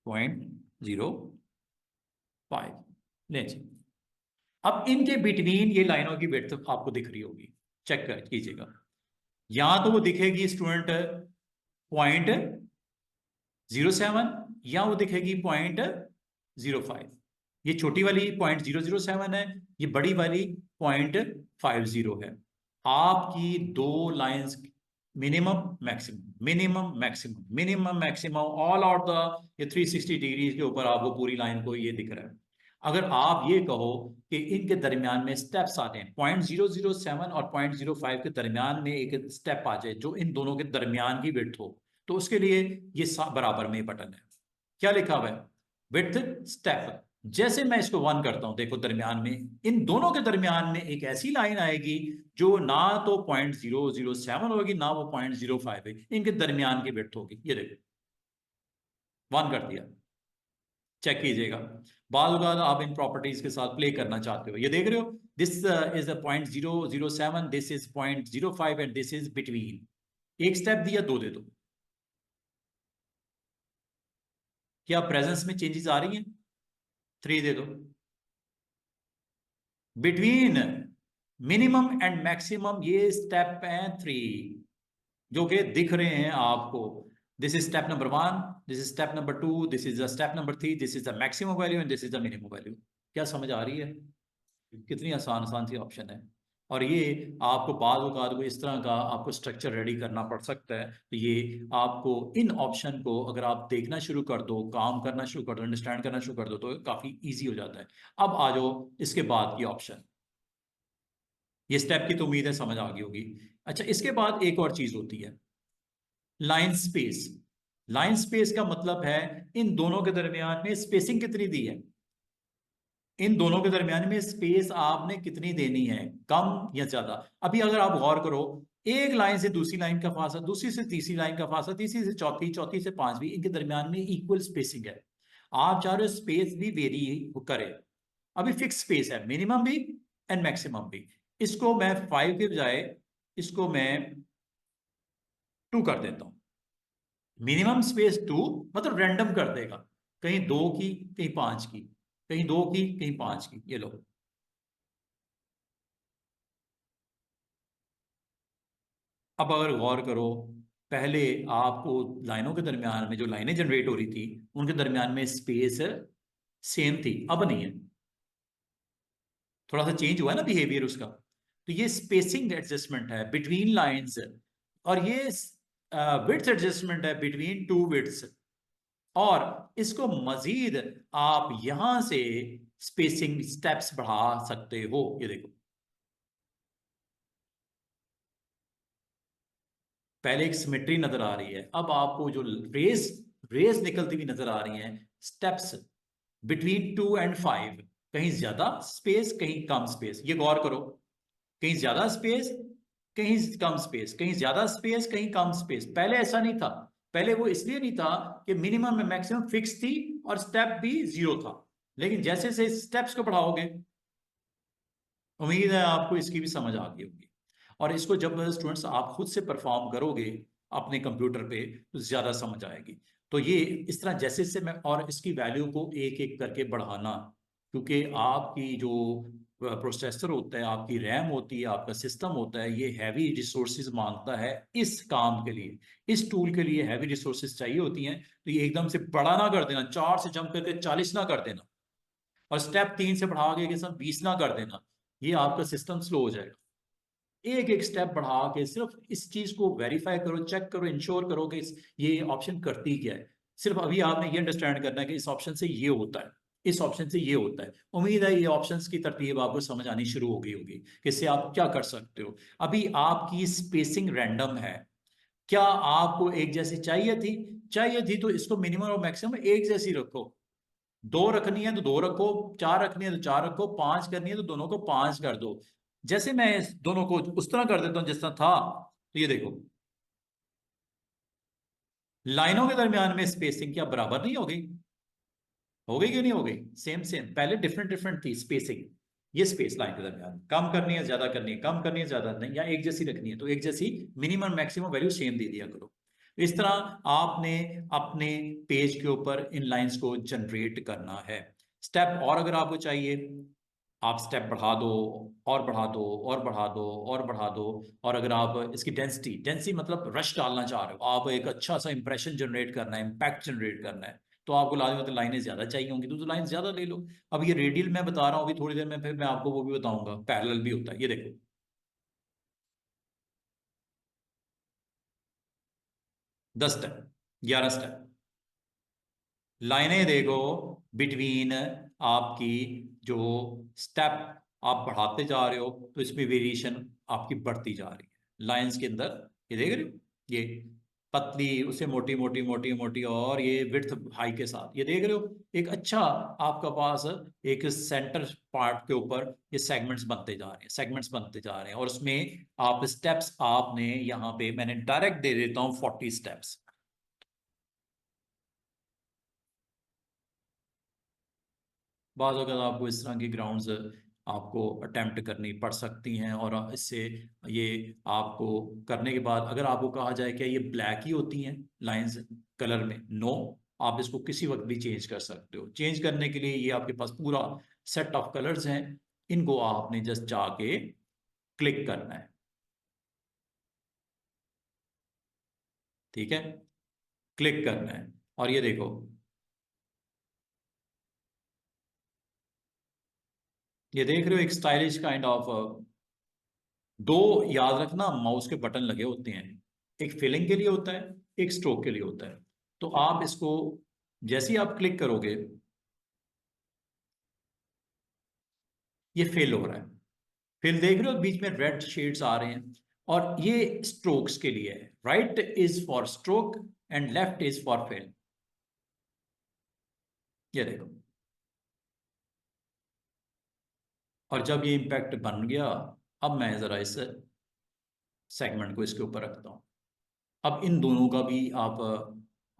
0.05 ले जी। अब इनके बिटवीन ये लाइनों की विड्थ आपको दिख रही होगी, चेक कर कीजिएगा। यहां तो वो दिखेगी स्टूडेंट 0.07 या वो दिखेगी 0.05। ये छोटी वाली 0.007 है, ये बड़ी वाली 0.50 है। आपकी दो lines minimum maximum minimum maximum minimum maximum all out the ये 360 डिग्री के ऊपर आपको पूरी लाइन को ये दिख रहा है। अगर आप ये कहो कि इनके दरमियान में स्टेप्स आते हैं, 0.007 और 0.05 के दरमियान में एक स्टेप आ जाए जो इन दोनों के दरमियान की विड्थ हो, तो उसके लिए ये बराबर में बटन है, क्या लिखा हुआ है, विड्थ स्टेप। जैसे मैं इसको 1 करता हूं, देखो दरमियान में, इन दोनों के दरमियान में एक ऐसी लाइन आएगी जो ना तो 0.007 होगी ना वो 0.05 है, इनके दरमियान की विड्थ होगी। ये देखो 1 कर दिया, चेक कीजिएगा। बाल बाद आप इन प्रॉपर्टीज के साथ प्ले करना चाहते हो, ये देख रहे हो, this is a 0.007, this is 0.05 and this is between. एक स्टेप दिया, दो दे दो। क्या प्रेजेंस में चेंजेस आ रही हैं? 3 दे दो। बिटवीन मिनिमम एंड मैक्सिमम ये स्टेप है 3 जो कि दिख रहे हैं आपको। This is step number 1, this is step number 2, this is step number 3, this is the maximum value and this is the minimum value. क्या समझ आ रही है? कितनी आसान आसान सी ऑप्शन है। और ये आपको बाद औक़ात को इस तरह का आपको स्ट्रक्चर रेडी करना पड़ सकता है, तो ये आपको इन ऑप्शन को अगर आप देखना शुरू कर दो, काम करना शुरू कर दो, अंडरस्टैंड करना शुरू कर दो, तो काफ़ी ईजी हो जाता है। अब आ जाओ इसके बाद की ऑप्शन। ये स्टेप की तो उम्मीद है समझ आ गई होगी। अच्छा, इसके बाद एक और चीज़ होती है, लाइन स्पेस। लाइन स्पेस का मतलब है इन दोनों के दरमियान में स्पेसिंग कितनी दी है, इन दोनों के दरमियान में स्पेस आपने कितनी देनी है, कम या ज्यादा। अभी अगर आप गौर करो, एक लाइन से दूसरी लाइन का फासला, दूसरी से तीसरी लाइन का फासला, तीसरी से चौथी, चौथी से पांचवी, इनके दरमियान में इक्वल स्पेसिंग है। आप चाह रहे हो स्पेस भी वेरी करे। अभी फिक्स स्पेस है, मिनिमम भी एंड मैक्सिमम भी। इसको मैं 5 के बजाय इसको मैं 2 कर देता हूं। मिनिमम स्पेस 2 मतलब रैंडम कर देगा, कहीं 2 की कहीं 5 की, कहीं 2 की कहीं 5 की। ये लो, अब अगर गौर करो, पहले आपको लाइनों के दरमियान में जो लाइनें जनरेट हो रही थी उनके दरमियान में स्पेस सेम थी, अब नहीं है, थोड़ा सा चेंज हुआ है ना बिहेवियर उसका। तो ये स्पेसिंग एडजस्टमेंट है बिटवीन लाइंस, और ये विड्थ एडजस्टमेंट है बिटवीन टू विड्थ्स। और इसको मजीद आप यहां से स्पेसिंग स्टेप्स बढ़ा सकते हो। ये देखो, पहले एक सिमेट्री नजर आ रही है, अब आपको जो रेस रेस निकलती हुई नजर आ रही हैं, स्टेप्स बिटवीन 2 और 5, कहीं ज्यादा स्पेस कहीं कम स्पेस। ये गौर करो, कहीं ज्यादा स्पेस कहीं कम स्पेस, कहीं ज्यादा स्पेस कहीं कम स्पेस। पहले ऐसा नहीं था, पहले वो इसलिए नहीं था कि मिनिमम में मैक्सिमम फिक्स थी और स्टेप भी 0 था। लेकिन जैसे जैसे स्टेप्स को बढ़ाओगे, उम्मीद है आपको इसकी भी समझ आ गई होगी। और इसको जब स्टूडेंट्स आप खुद से परफॉर्म करोगे अपने कंप्यूटर पे, तो ज्यादा समझ आएगी। तो ये इस तरह जैसे जैसे मैं, और इसकी वैल्यू को एक एक करके बढ़ाना, क्योंकि आपकी जो प्रोसेसर होता है, आपकी रैम होती है, आपका सिस्टम होता है, ये हैवी रिसोर्सेज मांगता है इस काम के लिए, इस टूल के लिए हैवी रिसोर्सेज चाहिए होती हैं। तो ये एकदम से बड़ा ना कर देना, 4 से जंप करके 40 ना कर देना, और स्टेप 3 से बढ़ा के सब 20 ना कर देना, ये आपका सिस्टम स्लो हो जाएगा। एक एक स्टेप बढ़ा के सिर्फ इस चीज को वेरीफाई करो, चेक करो, इंश्योर करो कि ये ऑप्शन करती क्या है। सिर्फ अभी आपने ये अंडरस्टैंड करना है कि इस ऑप्शन से ये होता है, इस ऑप्शन से ये होता है। उम्मीद है ये ऑप्शंस की तरतीब आपको समझ आनी शुरू हो गई होगी कि इससे आप क्या कर सकते हो। अभी आपकी स्पेसिंग रैंडम है, क्या आपको एक जैसी चाहिए थी? चाहिए थी तो इसको मिनिमम और मैक्सिमम एक जैसी रखो। 2 रखनी है तो 2 रखो, 4 रखनी है तो 4 रखो, 5 करनी है तो दोनों को 5 कर दो। जैसे मैं इस दोनों को उस तरह कर देता हूं जिस तरह था, तो ये देखो, लाइनों के दरमियान में स्पेसिंग क्या बराबर नहीं होगी? हो गई क्यों नहीं हो गई? सेम सेम, पहले डिफरेंट डिफरेंट थी स्पेसिंग। ये स्पेस लाइन के दरमियान कम करनी है, ज्यादा करनी है, कम करनी है, ज्यादा नहीं, या एक जैसी रखनी है तो एक जैसी मिनिमम मैक्सिमम वैल्यू सेम दे दिया करो। इस तरह आपने अपने पेज के ऊपर इन लाइंस को जनरेट करना है। स्टेप और अगर आपको चाहिए, आप स्टेप बढ़ा दो, और बढ़ा दो, और बढ़ा दो, और बढ़ा दो। और अगर आप इसकी डेंसिटी, डेंसिटी मतलब रश डालना चाह रहे हो, आप एक अच्छा सा इंप्रेशन जनरेट करना है, इम्पैक्ट जनरेट करना है, तो आपको लाजमी मतलब लाइनें ज्यादा चाहिए होंगी, तो लाइन ज्यादा ले लो। अब ये रेडियल मैं बता रहा हूँ, अभी थोड़ी देर में फिर मैं आपको वो भी बताऊंगा, पैरेलल भी होता है। ये देखो, 10 स्टेप, 11 स्टेप, लाइनें देखो बिटवीन आपकी जो स्टेप आप बढ़ाते जा रहे हो, तो इसमें वेरिएशन आपकी बढ़ती जा रही है लाइंस के अंदर। ये देख रहे हो, ये पतली उससे मोटी मोटी मोटी मोटी, और ये विड्थ हाई के साथ, ये देख रहे हो एक अच्छा आपका पास एक सेंटर पार्ट के ऊपर ये सेगमेंट्स बनते जा रहे हैं, सेगमेंट्स बनते जा रहे हैं। और उसमें आप स्टेप्स, आपने यहाँ पे मैंने डायरेक्ट दे देता हूँ 40 स्टेप्स। बाद अगर आपको इस तरह की ग्राउंड्स आपको अटेम्प्ट करनी पड़ सकती हैं, और इससे ये आपको करने के बाद अगर आपको कहा जाए कि ये ब्लैक ही होती हैं लाइंस कलर में, नो, आप इसको किसी वक्त भी चेंज कर सकते हो। चेंज करने के लिए ये आपके पास पूरा सेट ऑफ कलर्स हैं, इनको आपने जस्ट जाके क्लिक करना है, ठीक है, क्लिक करना है। और ये देखो, ये देख रहे हो एक स्टाइलिश काइंड ऑफ, दो, याद रखना माउस के बटन लगे होते हैं, एक फिलिंग के लिए होता है, एक स्ट्रोक के लिए होता है। तो आप इसको जैसे ही आप क्लिक करोगे, ये फिल हो रहा है। फिल देख रहे हो, बीच में रेड शेड्स आ रहे हैं, और ये स्ट्रोक्स के लिए है। Right is for stroke and left is for fill. ये देखो, और जब ये इम्पैक्ट बन गया, अब मैं जरा इस सेगमेंट को इसके ऊपर रखता हूं। अब इन दोनों का भी आप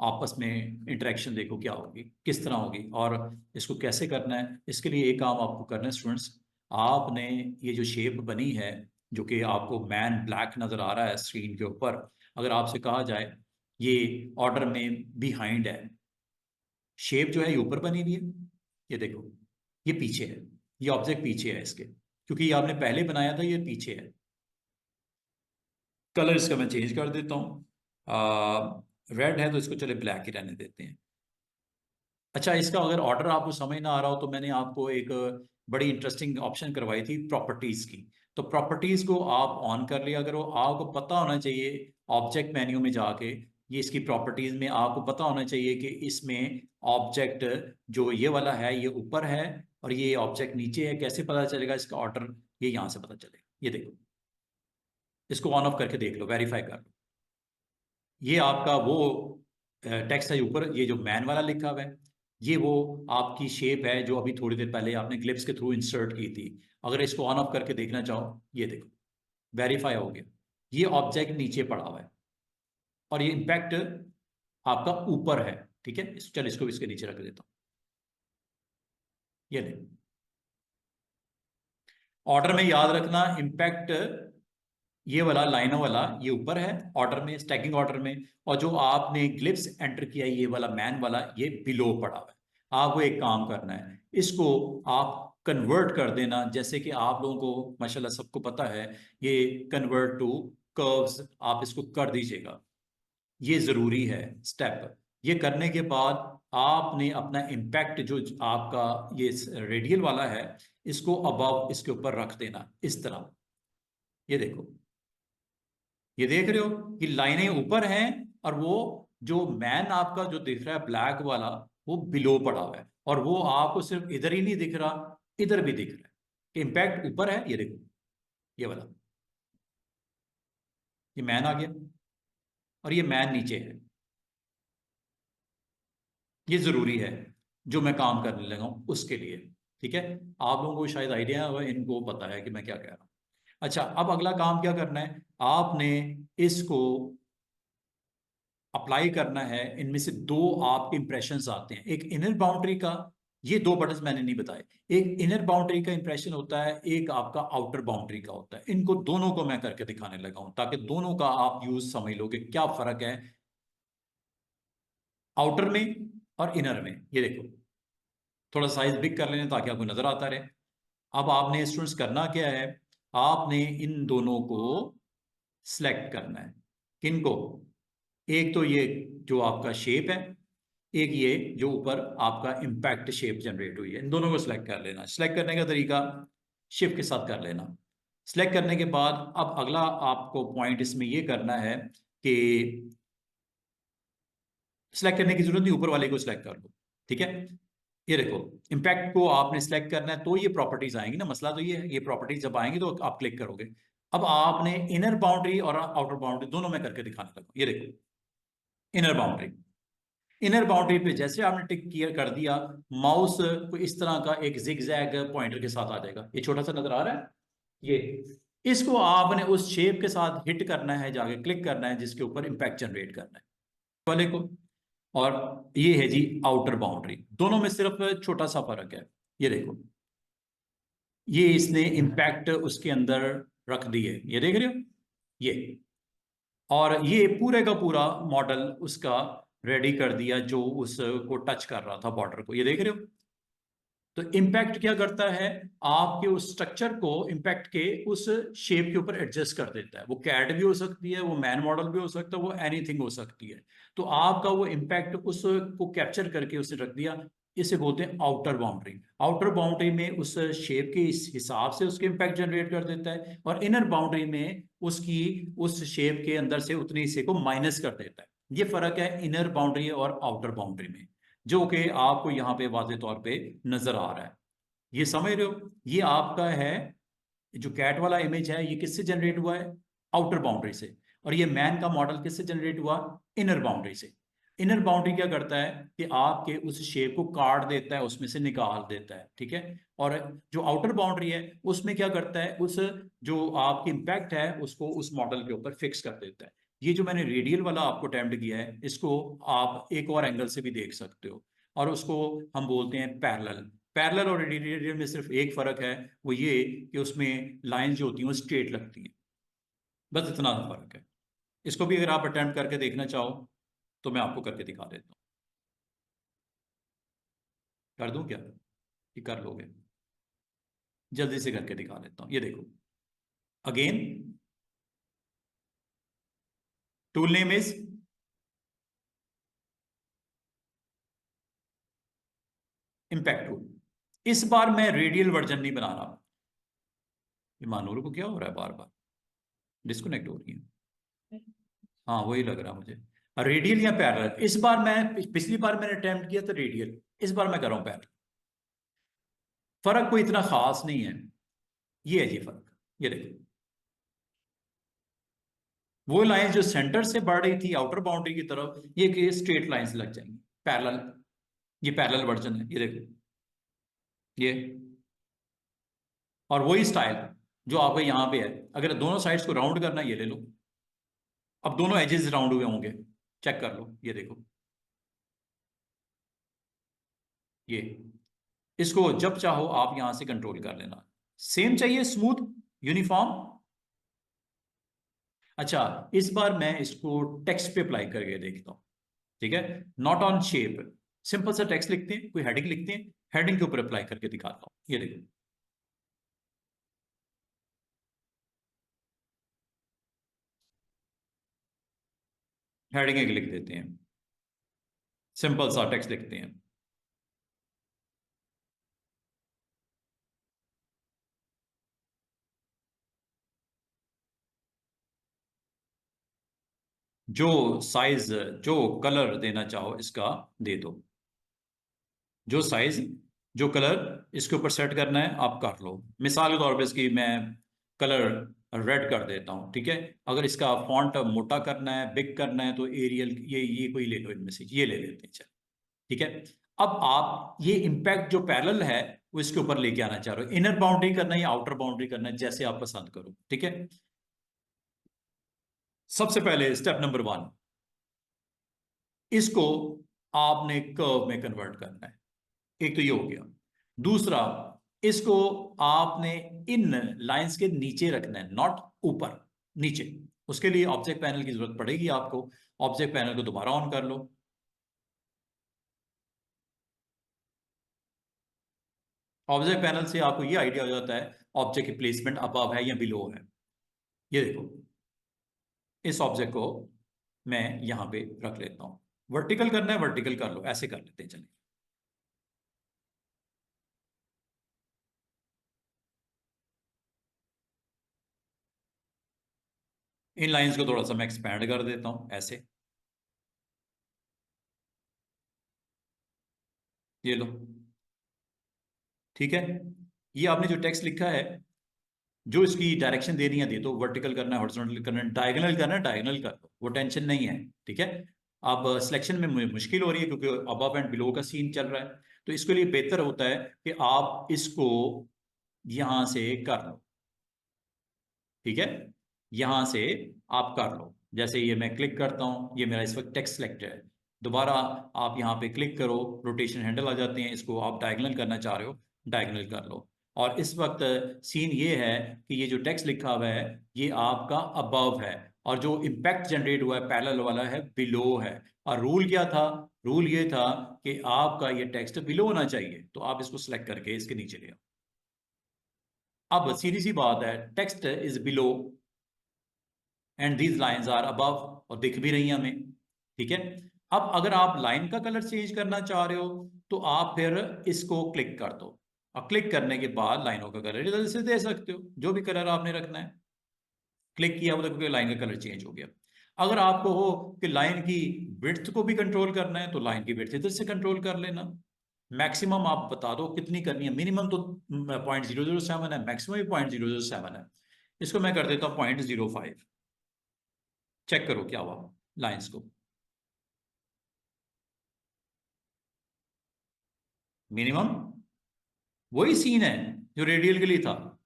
आपस में इंटरेक्शन देखो क्या होगी, किस तरह होगी, और इसको कैसे करना है। इसके लिए एक काम आपको करना है स्टूडेंट्स, आपने ये जो शेप बनी है, जो कि आपको मैन ब्लैक नजर आ रहा है स्क्रीन के ऊपर, अगर आपसे कहा जाए ये ऑर्डर में बिहाइंड है, शेप जो है ये ऊपर बनी हुई है, ये देखो, ये पीछे है, ये ऑब्जेक्ट पीछे है इसके, क्योंकि ये आपने पहले बनाया था, ये पीछे है। कलर इसका मैं चेंज कर देता हूँ, रेड है तो इसको चले ब्लैक ही रहने देते हैं। अच्छा, इसका अगर ऑर्डर आपको समझ ना आ रहा हो, तो मैंने आपको एक बड़ी इंटरेस्टिंग ऑप्शन करवाई थी प्रॉपर्टीज की। तो प्रॉपर्टीज को आप ऑन कर लिया करो, आपको पता होना चाहिए ऑब्जेक्ट मेन्यू में जाके, ये इसकी प्रॉपर्टीज में आपको पता होना चाहिए कि इसमें ऑब्जेक्ट जो ये वाला है ये ऊपर है, और ये ऑब्जेक्ट नीचे है। कैसे पता चलेगा इसका ऑर्डर? ये यहाँ से पता चलेगा, ये देखो, इसको ऑन ऑफ करके देख लो, वेरीफाई कर लो। ये आपका वो टेक्स्ट है ऊपर, ये जो मैन वाला लिखा हुआ है, ये वो आपकी शेप है जो अभी थोड़ी देर पहले आपने ग्लिप्स के थ्रू इंसर्ट की थी। अगर इसको ऑन ऑफ करके देखना चाहो, ये देखो, वेरीफाई हो गया, ये ऑब्जेक्ट नीचे पड़ा हुआ है, और ये इम्पैक्ट आपका ऊपर है। ठीक है, चल इसको भी इसके नीचे रख देता हूँ। ये देखो, ऑर्डर में याद रखना इम्पैक्ट, ये वाला लाइनों वाला ये ऊपर है ऑर्डर में, स्टैकिंग ऑर्डर में, और जो आपने ग्लिप्स एंटर किया ये वाला मैन वाला ये बिलो पड़ा हुआ है। आपको एक काम करना है, इसको आप कन्वर्ट कर देना, जैसे कि आप लोगों को माशाल्लाह सबको पता है, ये कन्वर्ट टू कर्व्स आप इसको कर दीजिएगा, ये जरूरी है स्टेप। ये करने के बाद आपने अपना इम्पैक्ट जो आपका ये रेडियल वाला है, इसको अबव इसके ऊपर रख देना इस तरह। ये देखो, ये देख रहे हो कि लाइनें ऊपर हैं, और वो जो मैन आपका जो दिख रहा है ब्लैक वाला, वो बिलो पड़ा हुआ है, और वो आपको सिर्फ इधर ही नहीं दिख रहा, इधर भी दिख रहा है। इम्पैक्ट ऊपर है, ये देखो, ये वाला, ये मैन आ गया, और ये मैन नीचे है। ये जरूरी है, जो मैं काम करने लगा हूं उसके लिए। ठीक है, आप लोगों को शायद आइडिया होगा, इनको पता है कि मैं क्या कह रहा हूं। अच्छा, अब अगला काम क्या करना है, आपने इसको अप्लाई करना है। इनमें से दो आपके इंप्रेशंस आते हैं, एक इनर बाउंड्री का, ये दो बटन मैंने नहीं बताए, एक इनर बाउंड्री का इंप्रेशन होता है, एक आपका आउटर बाउंड्री का होता है। इनको दोनों को मैं करके दिखाने लगा हूं ताकि दोनों का आप यूज समझ लो कि क्या फर्क है आउटर में और इनर में। ये देखो, थोड़ा साइज बिग कर लेने ताकि आपको नजर आता रहे। अब आपने स्टूडेंट्स करना क्या है, आपने इन दोनों को सिलेक्ट करना है। किनको, एक तो ये जो आपका शेप है, एक ये जो ऊपर आपका इम्पैक्ट शेप जनरेट हुई है, इन दोनों को सिलेक्ट कर लेना। सिलेक्ट करने का तरीका शिफ्ट के साथ कर लेना। सिलेक्ट करने के बाद अब अगला आपको पॉइंट इसमें ये करना है कि सिलेक्ट करने की जरूरत नहीं, ऊपर वाले को सिलेक्ट कर लो, ठीक है। ये देखो, इम्पैक्ट को आपने सिलेक्ट करना है तो ये प्रॉपर्टीज आएंगी ना, मसला तो ये है, ये प्रॉपर्टीज जब आएंगी तो आप क्लिक करोगे। अब आपने इनर बाउंड्री और आउटर बाउंड्री दोनों में करके दिखाने लगा। ये देखो, इनर बाउंड्री, इनर बाउंड्री पे जैसे आपने टिक किया कर दिया, माउस को इस तरह का एक जिगजैग पॉइंटर के साथ आ जाएगा। ये छोटा सा नजर आ रहा है, ये इसको आपने उस शेप के साथ हिट करना है, जाके क्लिक करना है जिसके ऊपर इंपैक्ट जनरेट करना है वाले को। और ये है जी आउटर बाउंड्री, दोनों में सिर्फ छोटा सा फर्क है। ये देखो, ये इसने इंपैक्ट उसके अंदर रख दिए, ये देख रहे हो ये, और ये पूरे का पूरा मॉडल उसका रेडी कर दिया जो उसको टच कर रहा था बॉर्डर को, ये देख रहे हो। तो इम्पैक्ट क्या करता है, आपके उस स्ट्रक्चर को इम्पैक्ट के उस शेप के ऊपर एडजस्ट कर देता है। वो कैट भी हो सकती है, वो मैन मॉडल भी हो सकता है, वो एनीथिंग हो सकती है। तो आपका वो इम्पैक्ट उसको कैप्चर करके उसे रख दिया। इसे बोलते हैं आउटर बाउंड्री। आउटर बाउंड्री में उस शेप के इस हिसाब से उसके इम्पैक्ट जनरेट कर देता है, और इनर बाउंड्री में उसकी उस शेप के अंदर से उतने हिस्से को माइनस कर देता है। ये फर्क है इनर बाउंड्री और आउटर बाउंड्री में, जो कि आपको यहाँ पे वाजे तौर पे नजर आ रहा है। ये समझ रहे हो, ये आपका है जो कैट वाला इमेज है, ये किससे जनरेट हुआ है, आउटर बाउंड्री से। और ये मैन का मॉडल किससे जनरेट हुआ, इनर बाउंड्री से। इनर बाउंड्री क्या करता है कि आपके उस शेप को काट देता है, उसमें से निकाल देता है, ठीक है। और जो आउटर बाउंड्री है उसमें क्या करता है, उस जो आपकी इम्पैक्ट है उसको उस मॉडल के ऊपर फिक्स कर देता है। ये जो मैंने रेडियल वाला आपको अटेम्प्ट किया है, इसको आप एक और एंगल से भी देख सकते हो, और उसको हम बोलते हैं पैरेलल। पैरेलल और रेडियल में सिर्फ एक फर्क है, वो ये कि उसमें लाइन जो होती हैं वो स्ट्रेट लगती हैं, बस इतना सा फर्क है। इसको भी अगर आप अटेम्प्ट करके देखना चाहो तो मैं आपको करके दिखा देता हूँ। कर दूं क्या, कि कर लोगे, जल्दी से करके दिखा देता हूँ। ये देखो, again tool name is impact tool. इस बार मैं रेडियल वर्जन नहीं बना रहा। ये मानूर को क्या हो रहा है, बार बार डिस्कनेक्ट हो रही है। हाँ वही लग रहा मुझे। रेडियल या पैरेलल, इस बार मैं, पिछली बार मैंने अटेम्प्ट किया था रेडियल, इस बार मैं कर रहा हूं पैरेलल। फर्क कोई इतना खास नहीं है, ये है जी फर्क। ये देखो, वो लाइन जो सेंटर से बढ़ रही थी आउटर बाउंड्री की तरफ, ये स्ट्रेट लाइंस लग जाएंगी पैरेलल। ये पैरेलल वर्जन है, ये देखो ये, और वही स्टाइल जो आपके यहाँ पे है। अगर दोनों साइड्स को राउंड करना है, ये ले लो। अब दोनों एजेस राउंड हुए होंगे, चेक कर लो, ये देखो ये। इसको जब चाहो आप यहां से कंट्रोल कर लेना। सेम चाहिए, स्मूथ यूनिफॉर्म। अच्छा, इस बार मैं इसको टेक्स्ट पे अप्लाई करके देखता हूं, ठीक है। नॉट ऑन शेप, सिंपल सा टेक्स्ट लिखते हैं, कोई हेडिंग लिखते हैं, हेडिंग के ऊपर अप्लाई करके दिखाता हूं। ये देखो, हेडिंग एक लिख देते हैं, सिंपल सा टेक्स्ट लिखते हैं। जो साइज, जो कलर देना चाहो इसका दे दो। जो साइज, जो कलर इसके ऊपर सेट करना है आप कर लो। मिसाल के तौर पे इसकी मैं कलर रेड कर देता हूँ, ठीक है। अगर इसका फॉन्ट मोटा करना है, बिग करना है, तो एरियल ये कोई ले लो, इनमें से ये ले लेते हैं, चल ठीक है। अब आप ये इंपैक्ट जो पैरेलल है वो इसके ऊपर लेके आना चाह रहे हो, इनर बाउंड्री करना है या आउटर बाउंड्री करना है, जैसे आप पसंद करो, ठीक है। सबसे पहले स्टेप नंबर 1, इसको आपने कर्व में कन्वर्ट करना है। एक तो ये हो गया। दूसरा, इसको आपने इन लाइंस के नीचे रखना है, नॉट ऊपर, नीचे। उसके लिए ऑब्जेक्ट पैनल की जरूरत पड़ेगी आपको। ऑब्जेक्ट पैनल को दोबारा ऑन कर लो। ऑब्जेक्ट पैनल से आपको ये आइडिया हो जाता है ऑब्जेक्ट की प्लेसमेंट अबव है या बिलो है। ये देखो, इस ऑब्जेक्ट को मैं यहां पे रख लेता हूं। वर्टिकल करना है, वर्टिकल कर लो, ऐसे कर लेते हैं, चलिए। इन लाइंस को थोड़ा सा मैं एक्सपैंड कर देता हूं, ऐसे। ये लो, ठीक है। ये आपने जो टेक्स्ट लिखा है, जो इसकी डायरेक्शन देनी है दे दो, वर्टिकल करना है, हॉरिजॉन्टल करना है, डायगोनल करना है, डायगोनल कर दो, वो टेंशन नहीं है, ठीक है। अब सिलेक्शन में मुझे मुश्किल हो रही है क्योंकि अबव एंड बिलो का सीन चल रहा है, तो इसके लिए बेहतर होता है कि आप इसको यहां से कर लो, ठीक है। यहां से आप कर लो, जैसे ये मैं क्लिक करता हूं, ये मेरा इस वक्त टेक्स्ट सिलेक्ट है। दोबारा आप यहां पे क्लिक करो, रोटेशन हैंडल आ जाते हैं, इसको आप डायगोनल करना चाह रहे हो, डायगोनल कर लो। और इस वक्त सीन ये है कि ये जो टेक्स्ट लिखा हुआ है ये आपका अबव है, और जो इम्पैक्ट जनरेट हुआ है पैरेलल वाला है बिलो है। और रूल क्या था? रूल ये था कि आपका ये टेक्स्ट बिलो होना चाहिए, तो आप इसको सिलेक्ट करके इसके नीचे ले आओ। अब सीधी सी बात है, text is below and these lines are above, और दिख भी रही हैं हमें, ठीक है। अब अगर आप लाइन का कलर चेंज करना चाह रहे हो तो आप फिर इसको क्लिक कर दो, और क्लिक करने के बाद लाइनों का कलर इधर से दे सकते हो, जो भी कलर आपने रखना है। क्लिक किया मतलब क्योंकि लाइन का कलर चेंज हो गया। अगर आपको हो कि लाइन की विड्थ को भी कंट्रोल करना है तो लाइन की विड्थ इधर से कंट्रोल कर लेना। मैक्सिमम आप बता दो कितनी करनी है, मिनिमम तो 0.007 है, मैक्सिमम भी 0.007 है। इसको मैं कर देता हूँ 0.05। चेक करो क्या हुआ लाइंस को। मिनिमम वही सीन है जो रेडियल के लिए था,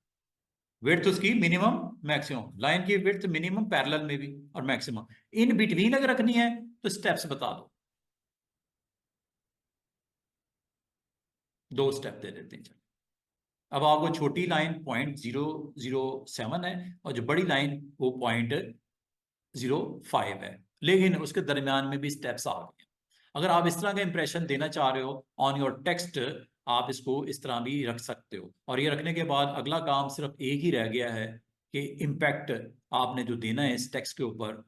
विड्थ उसकी मिनिमम मैक्सिमम, लाइन की विड्थ मिनिमम पैरेलल में भी और मैक्सिमम। इन बिटवीन अगर रखनी है तो स्टेप्स बता दो, दो स्टेप दे देते हैं, चलो। अब आपको छोटी लाइन 0.007 है, और जो बड़ी लाइन वो 0.05 है, लेकिन उसके दरमियान में भी स्टेप्स आ गए। अगर आप इस तरह का इंप्रेशन देना चाह रहे हो ऑन योर टेक्स्ट, आप इसको इस तरह भी रख सकते हो। और ये रखने के बाद अगला काम सिर्फ एक ही रह गया है कि इम्पैक्ट आपने जो देना है इस टेक्स्ट के ऊपर,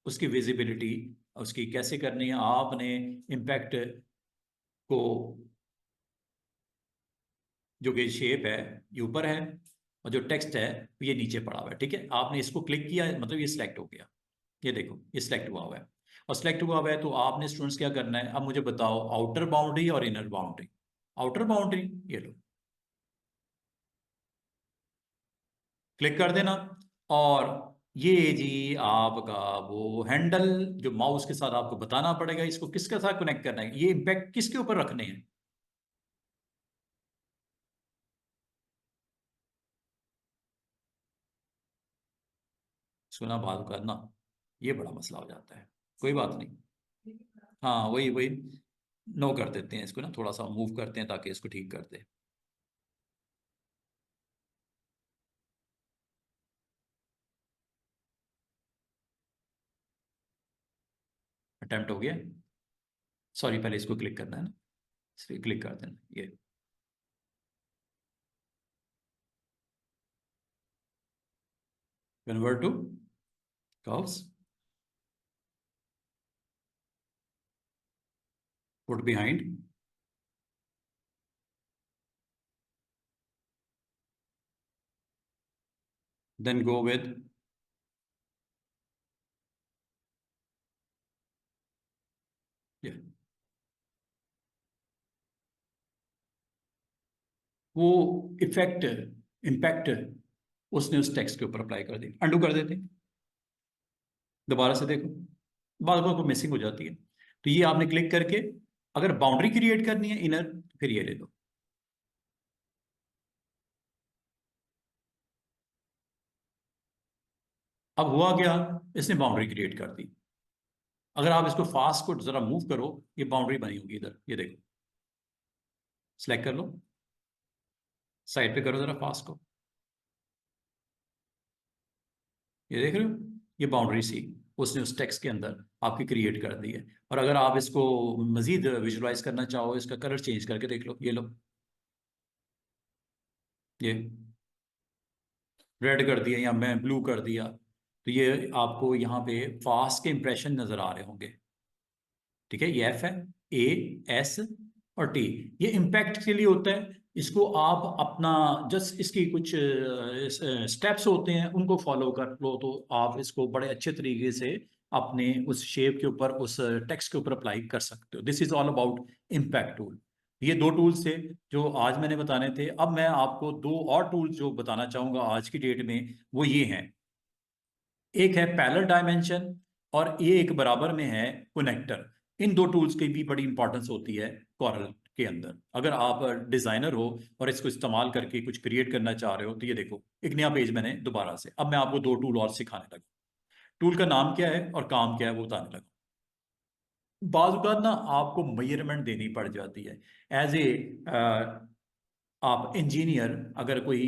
उसकी विजिबिलिटी उसकी कैसे करनी है। आपने इम्पैक्ट को, जो कि शेप है ये ऊपर है, और जो टेक्स्ट है ये नीचे पड़ा हुआ है, ठीक है। आपने इसको क्लिक किया मतलब ये सिलेक्ट हो गया। ये देखो ये सिलेक्ट हुआ हुआ है, और सिलेक्ट हुआ हुआ है तो आपने स्टूडेंट्स क्या करना है, अब मुझे बताओ आउटर बाउंड्री और इनर बाउंड्री। आउटर बाउंड्री ये लो, क्लिक कर देना। और ये जी आपका वो हैंडल, जो माउस के साथ आपको बताना पड़ेगा इसको किसके साथ कनेक्ट करना है, ये इम्पैक्ट किसके ऊपर रखने हैं। सुना बात करना, ये बड़ा मसला हो जाता है, कोई बात नहीं। हाँ वही वही, नो कर देते हैं इसको ना, थोड़ा सा मूव करते हैं ताकि इसको ठीक कर दे। अटेम्प्ट हो गया। सॉरी, पहले इसको क्लिक करना है ना, इसलिए क्लिक कर देना ये। Convert to curves, put behind, then go with, वो इफेक्ट, इम्पैक्ट उसने उस टेक्स्ट के ऊपर अप्लाई कर दी। अंडू कर देते, दोबारा से देखो, बार बार को मिसिंग हो जाती है। तो ये आपने क्लिक करके अगर बाउंड्री क्रिएट करनी है इनर, फिर ये ले लो। अब हुआ क्या, इसने बाउंड्री क्रिएट कर दी। अगर आप इसको फास्ट को जरा मूव करो, ये बाउंड्री बनी होगी इधर, ये देखो, सिलेक्ट कर लो, साइड पे करो जरा फास्ट को, ये देख रहे हो, ये बाउंड्री सी उसने उस टेक्स्ट के अंदर आपकी क्रिएट कर दी है। और अगर आप इसको मजीद विजुलाइज करना चाहो, इसका कलर चेंज करके देख लो, ये लो, ये रेड कर दिया या मैं ब्लू कर दिया, तो ये आपको यहाँ पे फास्ट के इंप्रेशन नजर आ रहे होंगे। ठीक है, ये एफ है, ए, एस और टी, ये इम्पैक्ट के लिए होता है। इसको आप अपना जस्ट इसकी कुछ स्टेप्स होते हैं उनको फॉलो कर लो, तो आप इसको बड़े अच्छे तरीके से अपने उस शेप के ऊपर, उस टेक्स्ट के ऊपर अप्लाई कर सकते हो। This is all about impact tool. ये दो टूल्स थे जो आज मैंने बताने थे। अब मैं आपको दो और टूल्स जो बताना चाहूंगा आज की डेट में, वो ये हैं। एक है पैरेलल डायमेंशन और ये एक बराबर में है कनेक्टर। इन दो टूल्स की भी बड़ी इंपॉर्टेंस होती है कॉरल के अंदर। अगर आप डिजाइनर हो और इसको इस्तेमाल करके कुछ क्रिएट करना चाह रहे हो, तो ये देखो, एक नया पेज मैंने दोबारा से, अब मैं आपको दो टूल और सिखाने लगा। टूल का नाम क्या है और काम क्या है वो बताने लगा। बाज़ औक़ात ना आपको मेजरमेंट देनी पड़ जाती है एज ए, आप इंजीनियर अगर कोई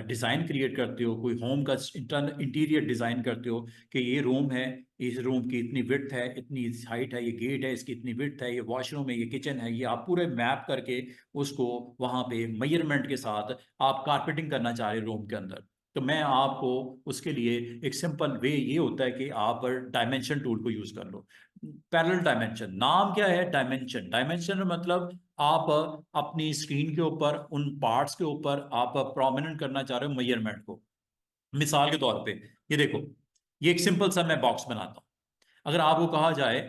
डिज़ाइन क्रिएट करते हो, कोई होम का इंटीरियर डिज़ाइन करते हो कि ये रूम है, इस रूम की इतनी विड्थ है, इतनी हाइट है, ये गेट है, इसकी इतनी विड्थ है, ये वॉशरूम है, ये किचन है, ये आप पूरे मैप करके उसको वहाँ पे मेजरमेंट के साथ आप कारपेटिंग करना चाह रहे रूम के अंदर, तो मैं आपको उसके लिए एक सिंपल वे ये होता है कि आप डायमेंशन टूल को यूज़ कर लो। पैरेलल डायमेंशन, नाम क्या है, डायमेंशन। डायमेंशन मतलब आप अपनी स्क्रीन के ऊपर उन पार्ट्स के ऊपर आप प्रोमिनेंट करना चाह रहे हो मेजरमेंट को। मिसाल के तौर पे ये देखो, ये एक सिंपल सा मैं बॉक्स बनाता हूँ। अगर आपको कहा जाए,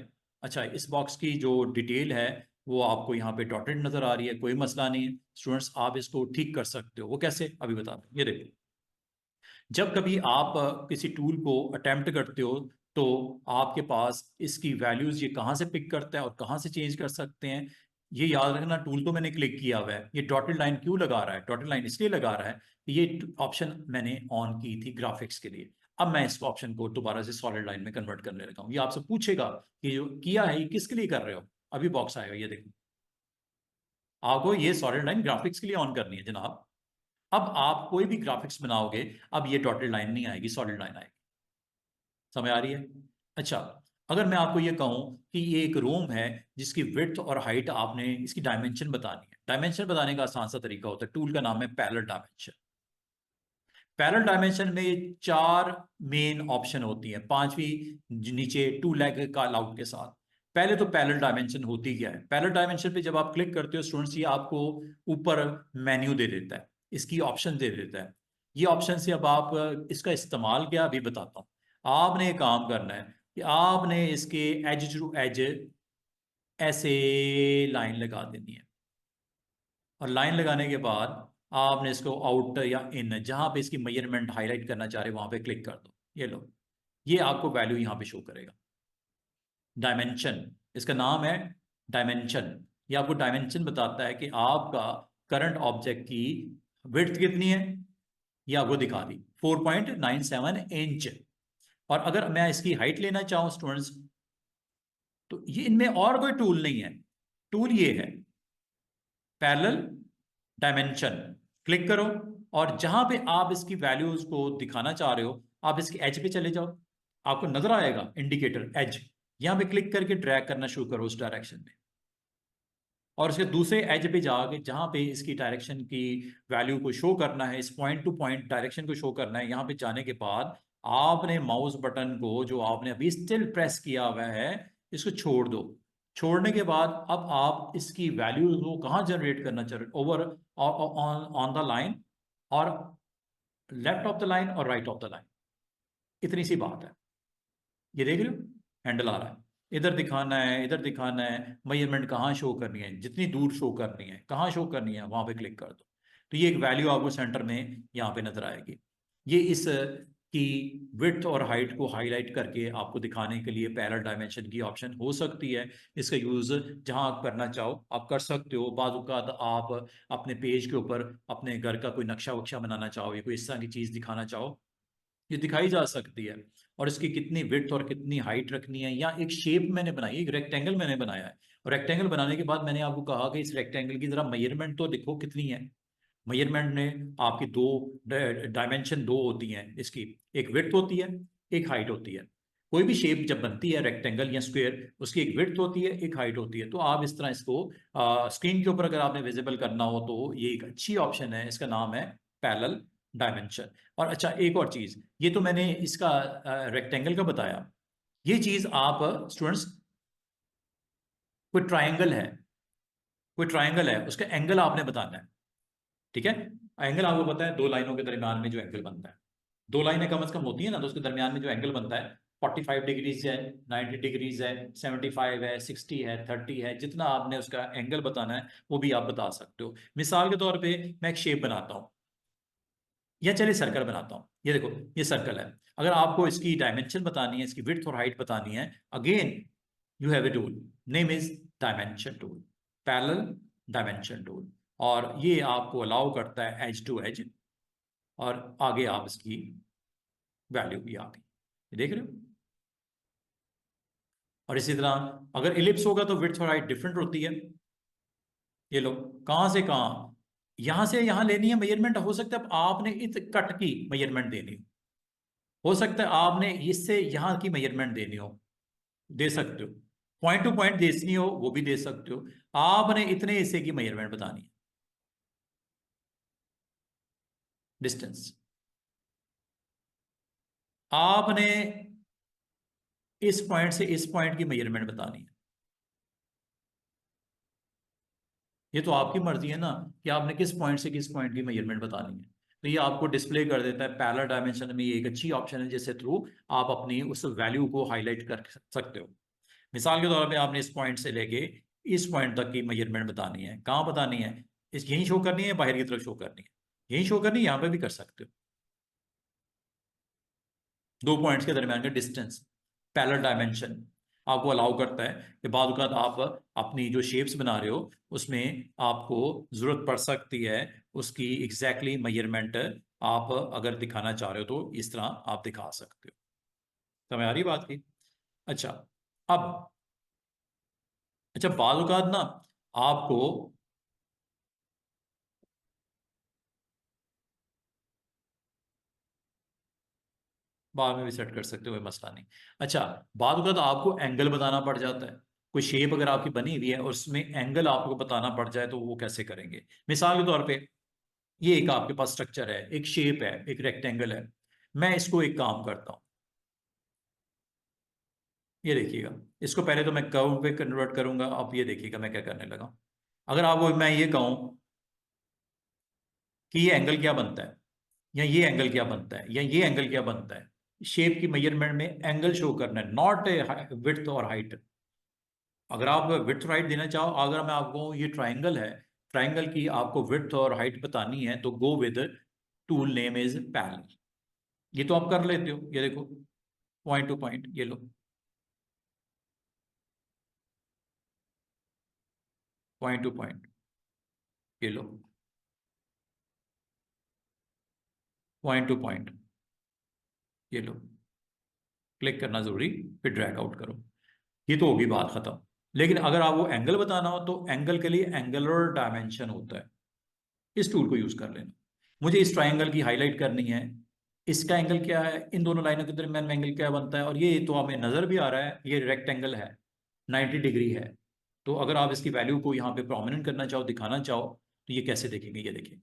अच्छा इस बॉक्स की जो डिटेल है वो आपको यहाँ पे डॉटेड नजर आ रही है, कोई मसला नहीं है स्टूडेंट्स, आप इसको ठीक कर सकते हो। वो कैसे, अभी बताते हैं। ये देखो, जब कभी आप किसी टूल को अटेम्प्ट करते हो, तो आपके पास इसकी वैल्यूज ये कहाँ से पिक करता है और कहाँ से चेंज कर सकते हैं, ये याद रखना। टूल को मैंने क्लिक किया हुआ है, ये डॉटेड लाइन क्यों लगा रहा है, डॉटेड लाइन इसलिए लगा रहा है कि ये ऑप्शन मैंने ऑन की थी ग्राफिक्स के लिए। अब मैं इस ऑप्शन को दोबारा से सॉलिड लाइन में कन्वर्ट करने लगा हूँ। ये आपसे पूछेगा कि जो किया है ये किसके लिए कर रहे हो, अभी बॉक्स आएगा, ये देखो, आपको ये सॉलिड लाइन ग्राफिक्स के लिए ऑन करनी है जनाब। अब आप कोई भी ग्राफिक्स बनाओगे, अब ये डॉटेड लाइन नहीं आएगी, सॉलिड लाइन आएगी। समझ आ रही है? अच्छा, अगर मैं आपको ये कहूं कि ये एक रूम है जिसकी विड्थ और हाइट आपने इसकी डायमेंशन बतानी है। डायमेंशन बताने का आसान सा तरीका होता है, टूल का नाम है पैरेलल डायमेंशन। पैरेलल डायमेंशन में चार मेन ऑप्शन होती हैं, पांचवी नीचे टू लेग का लाउट के साथ। पहले तो पैरेलल डायमेंशन होती क्या है। पैरेलल डायमेंशन पे जब आप क्लिक करते हो स्टूडेंट्स, ये आपको ऊपर मेन्यू दे देता है, इसकी ऑप्शन दे देता है। ये ऑप्शन से अब आप इसका इस्तेमाल क्या अभी बताता हूँ। आपने एक काम करना है कि आपने इसके एज टू एज ऐसे लाइन लगा देनी है, और लाइन लगाने के बाद आपने इसको आउट या इन, जहां पे इसकी मेजरमेंट हाईलाइट करना चाह रहे वहां पे क्लिक कर दो। ये लो, ये आपको वैल्यू यहां पे शो करेगा। डायमेंशन, इसका नाम है डायमेंशन। ये आपको डायमेंशन बताता है कि आपका करंट ऑब्जेक्ट की विड्थ कितनी है, ये आपको दिखा दी 4.97 इंच। और अगर मैं इसकी हाइट लेना चाहूं स्टूडेंट्स, तो ये इनमें और कोई टूल नहीं है, टूल ये है पैरेलल डायमेंशन। क्लिक करो, और जहां पे आप इसकी वैल्यूज को दिखाना चाह रहे हो, आप इसके एज पे चले जाओ, आपको नजर आएगा इंडिकेटर एज, यहां पे क्लिक करके ड्रैग करना शुरू करो उस डायरेक्शन में। और इसके दूसरे एज पे जाके जहां पे इसकी डायरेक्शन की वैल्यू को शो करना है, इस पॉइंट टू पॉइंट डायरेक्शन को शो करना है, यहां पे जाने के बाद आपने माउस बटन को जो आपने अभी स्टिल प्रेस किया हुआ है, इसको छोड़ दो। छोड़ने के बाद अब आप इसकी वैल्यूज को कहाँ जनरेट करना चाह रहे हो, ओवर ऑन द लाइन, और लेफ्ट ऑफ द लाइन और राइट ऑफ द लाइन, इतनी सी बात है। ये देख रहे हो, हैंडल आ रहा है, इधर दिखाना है, इधर दिखाना है, मेजरमेंट कहाँ शो करनी है, जितनी दूर शो करनी है, कहाँ शो करनी है, वहां पे क्लिक कर दो। तो ये एक वैल्यू आपको सेंटर में यहाँ पे नजर आएगी। ये इस कि विड्थ और हाइट को हाईलाइट करके आपको दिखाने के लिए पैरेलल डायमेंशन की ऑप्शन हो सकती है। इसका यूज जहां आप करना चाहो आप कर सकते हो। बाज़ औक़ात आप अपने पेज के ऊपर अपने घर का कोई नक्शा वक्शा बनाना चाहो या कोई इस तरह की चीज दिखाना चाहो, ये दिखाई जा सकती है। और इसकी कितनी विड्थ और कितनी हाइट रखनी है, या एक शेप मैंने बनाई, एक रेक्टेंगल मैंने बनाया है, और रेक्टेंगल बनाने के बाद मैंने आपको कहा कि इस रेक्टेंगल की जरा मेजरमेंट तो लिखो कितनी है। मेजरमेंट ने आपकी दो डायमेंशन दो होती हैं इसकी, एक विड्थ होती है, एक हाइट होती है। कोई भी शेप जब बनती है रेक्टेंगल या स्क्वायर, उसकी एक विड्थ होती है, एक हाइट होती है। तो आप इस तरह इसको स्क्रीन के ऊपर अगर आपने विजिबल करना हो तो ये एक अच्छी ऑप्शन है, इसका नाम है पैरेलल डायमेंशन। और अच्छा एक और चीज, ये तो मैंने इसका रेक्टेंगल का बताया। ये चीज आप स्टूडेंट्स, कोई ट्राइंगल है, कोई ट्राइंगल है, उसका एंगल आपने बताना है। ठीक है, एंगल आपको पता है दो लाइनों के दरमियान में जो एंगल बनता है, दो लाइनें कम से कम होती है ना, तो उसके दरमियान में जो एंगल बनता है 45 डिग्रीज है, 90 डिग्रीज है, 75 है, 60 है, 30 है, जितना आपने उसका एंगल बताना है वो भी आप बता सकते हो। मिसाल के तौर पे मैं एक शेप बनाता हूँ, या चलिए सर्कल बनाता हूँ। ये देखो, ये सर्कल है। अगर आपको इसकी डायमेंशन बतानी है, इसकी विड्थ और हाइट बतानी है, again you have a tool, name is dimension tool, parallel dimension tool. और ये आपको अलाउ करता है एज टू एज, और आगे आप इसकी वैल्यू भी आ गई, ये देख रहे हो। और इसी तरह अगर इलिप्स होगा तो विड्थ और हाइट डिफरेंट होती है। ये लो, कहां से कहां, यहां से यहां लेनी है मेजरमेंट। हो सकता है आपने इत कट की मेजरमेंट देनी हो सकता है आपने इससे यहां की मेजरमेंट देनी हो, दे सकते हो। पॉइंट टू पॉइंट देनी हो वो भी दे सकते हो। आपने इतने हिस्से की मेजरमेंट बतानी है, डिस्टेंस। आपने इस पॉइंट से इस पॉइंट की मेजरमेंट बतानी है। ये तो आपकी मर्जी है ना कि आपने किस पॉइंट से किस पॉइंट की मेजरमेंट बतानी है। तो ये आपको डिस्प्ले कर देता है पैरेलल डायमेंशन में। ये एक अच्छी ऑप्शन है जिससे थ्रू आप अपनी उस वैल्यू को हाईलाइट कर सकते हो। मिसाल के तौर पे आपने इस पॉइंट से लेके इस पॉइंट तक की मेजरमेंट बतानी है, कहाँ बतानी है, इस यहीं शो करनी है, बाहर की तरफ शो करनी है, यहीं शो करनी है, यहाँ पे भी कर सकते हो। दो पॉइंट्स के दरमियान का डिस्टेंस, पैरेलल डायमेंशन आपको अलाउ करता है कि बाद वक़्त आप अपनी जो शेप्स बना रहे हो उसमें आपको जरूरत पड़ सकती है उसकी एग्जैक्टली मेजरमेंट। आप अगर दिखाना चाह रहे हो तो इस तरह आप दिखा सकते हो। समझ आ रही बात की। अच्छा, अब अच्छा बाद वक़्त ना आपको बाद में भी सेट कर सकते हो, कोई मसला नहीं। अच्छा, बाद वक़्त आपको एंगल बताना पड़ जाता है। कोई शेप अगर आपकी बनी हुई है और उसमें एंगल आपको बताना पड़ जाए तो वो कैसे करेंगे। मिसाल के तौर पे ये एक आपके पास स्ट्रक्चर है, एक शेप है, एक रेक्टेंगल है। मैं इसको एक काम करता हूँ, ये देखिएगा, इसको पहले तो मैं कर्व पे कन्वर्ट करूंगा। अब ये देखिएगा मैं क्या करने लगा। अगर आपको मैं ये कहूँ कि ये एंगल क्या बनता है, या ये एंगल क्या बनता है, या ये एंगल क्या बनता है, शेप की मेजरमेंट में एंगल शो करना है, नॉट विड्थ और हाइट। अगर आप विड्थ राइट देना चाहो, अगर मैं आपको ये ट्राइंगल है, ट्राइंगल की आपको विड्थ और हाइट बतानी है तो गो with tool name is parallel. ये तो आप कर लेते हो, ये देखो पॉइंट टू पॉइंट, ये लो पॉइंट टू पॉइंट, ये लो पॉइंट टू पॉइंट, ये लो। क्लिक करना जरूरी, फिर ड्रैग आउट करो। ये तो होगी बात खत्म। लेकिन अगर आपको एंगल बताना हो तो एंगल के लिए एंगुलर डायमेंशन होता है, इस टूल को यूज कर लेना। मुझे इस ट्राइंगल की हाईलाइट करनी है, इसका एंगल क्या है, इन दोनों लाइनों के दरमियान में एंगल क्या बनता है, और ये तो हमें नजर भी आ रहा है ये रेक्टेंगल है, 90 डिग्री है। तो अगर आप इसकी वैल्यू को यहाँ पे प्रोमिनेंट करना चाहो, दिखाना चाहो, तो ये कैसे देखेंगे, ये देखिए।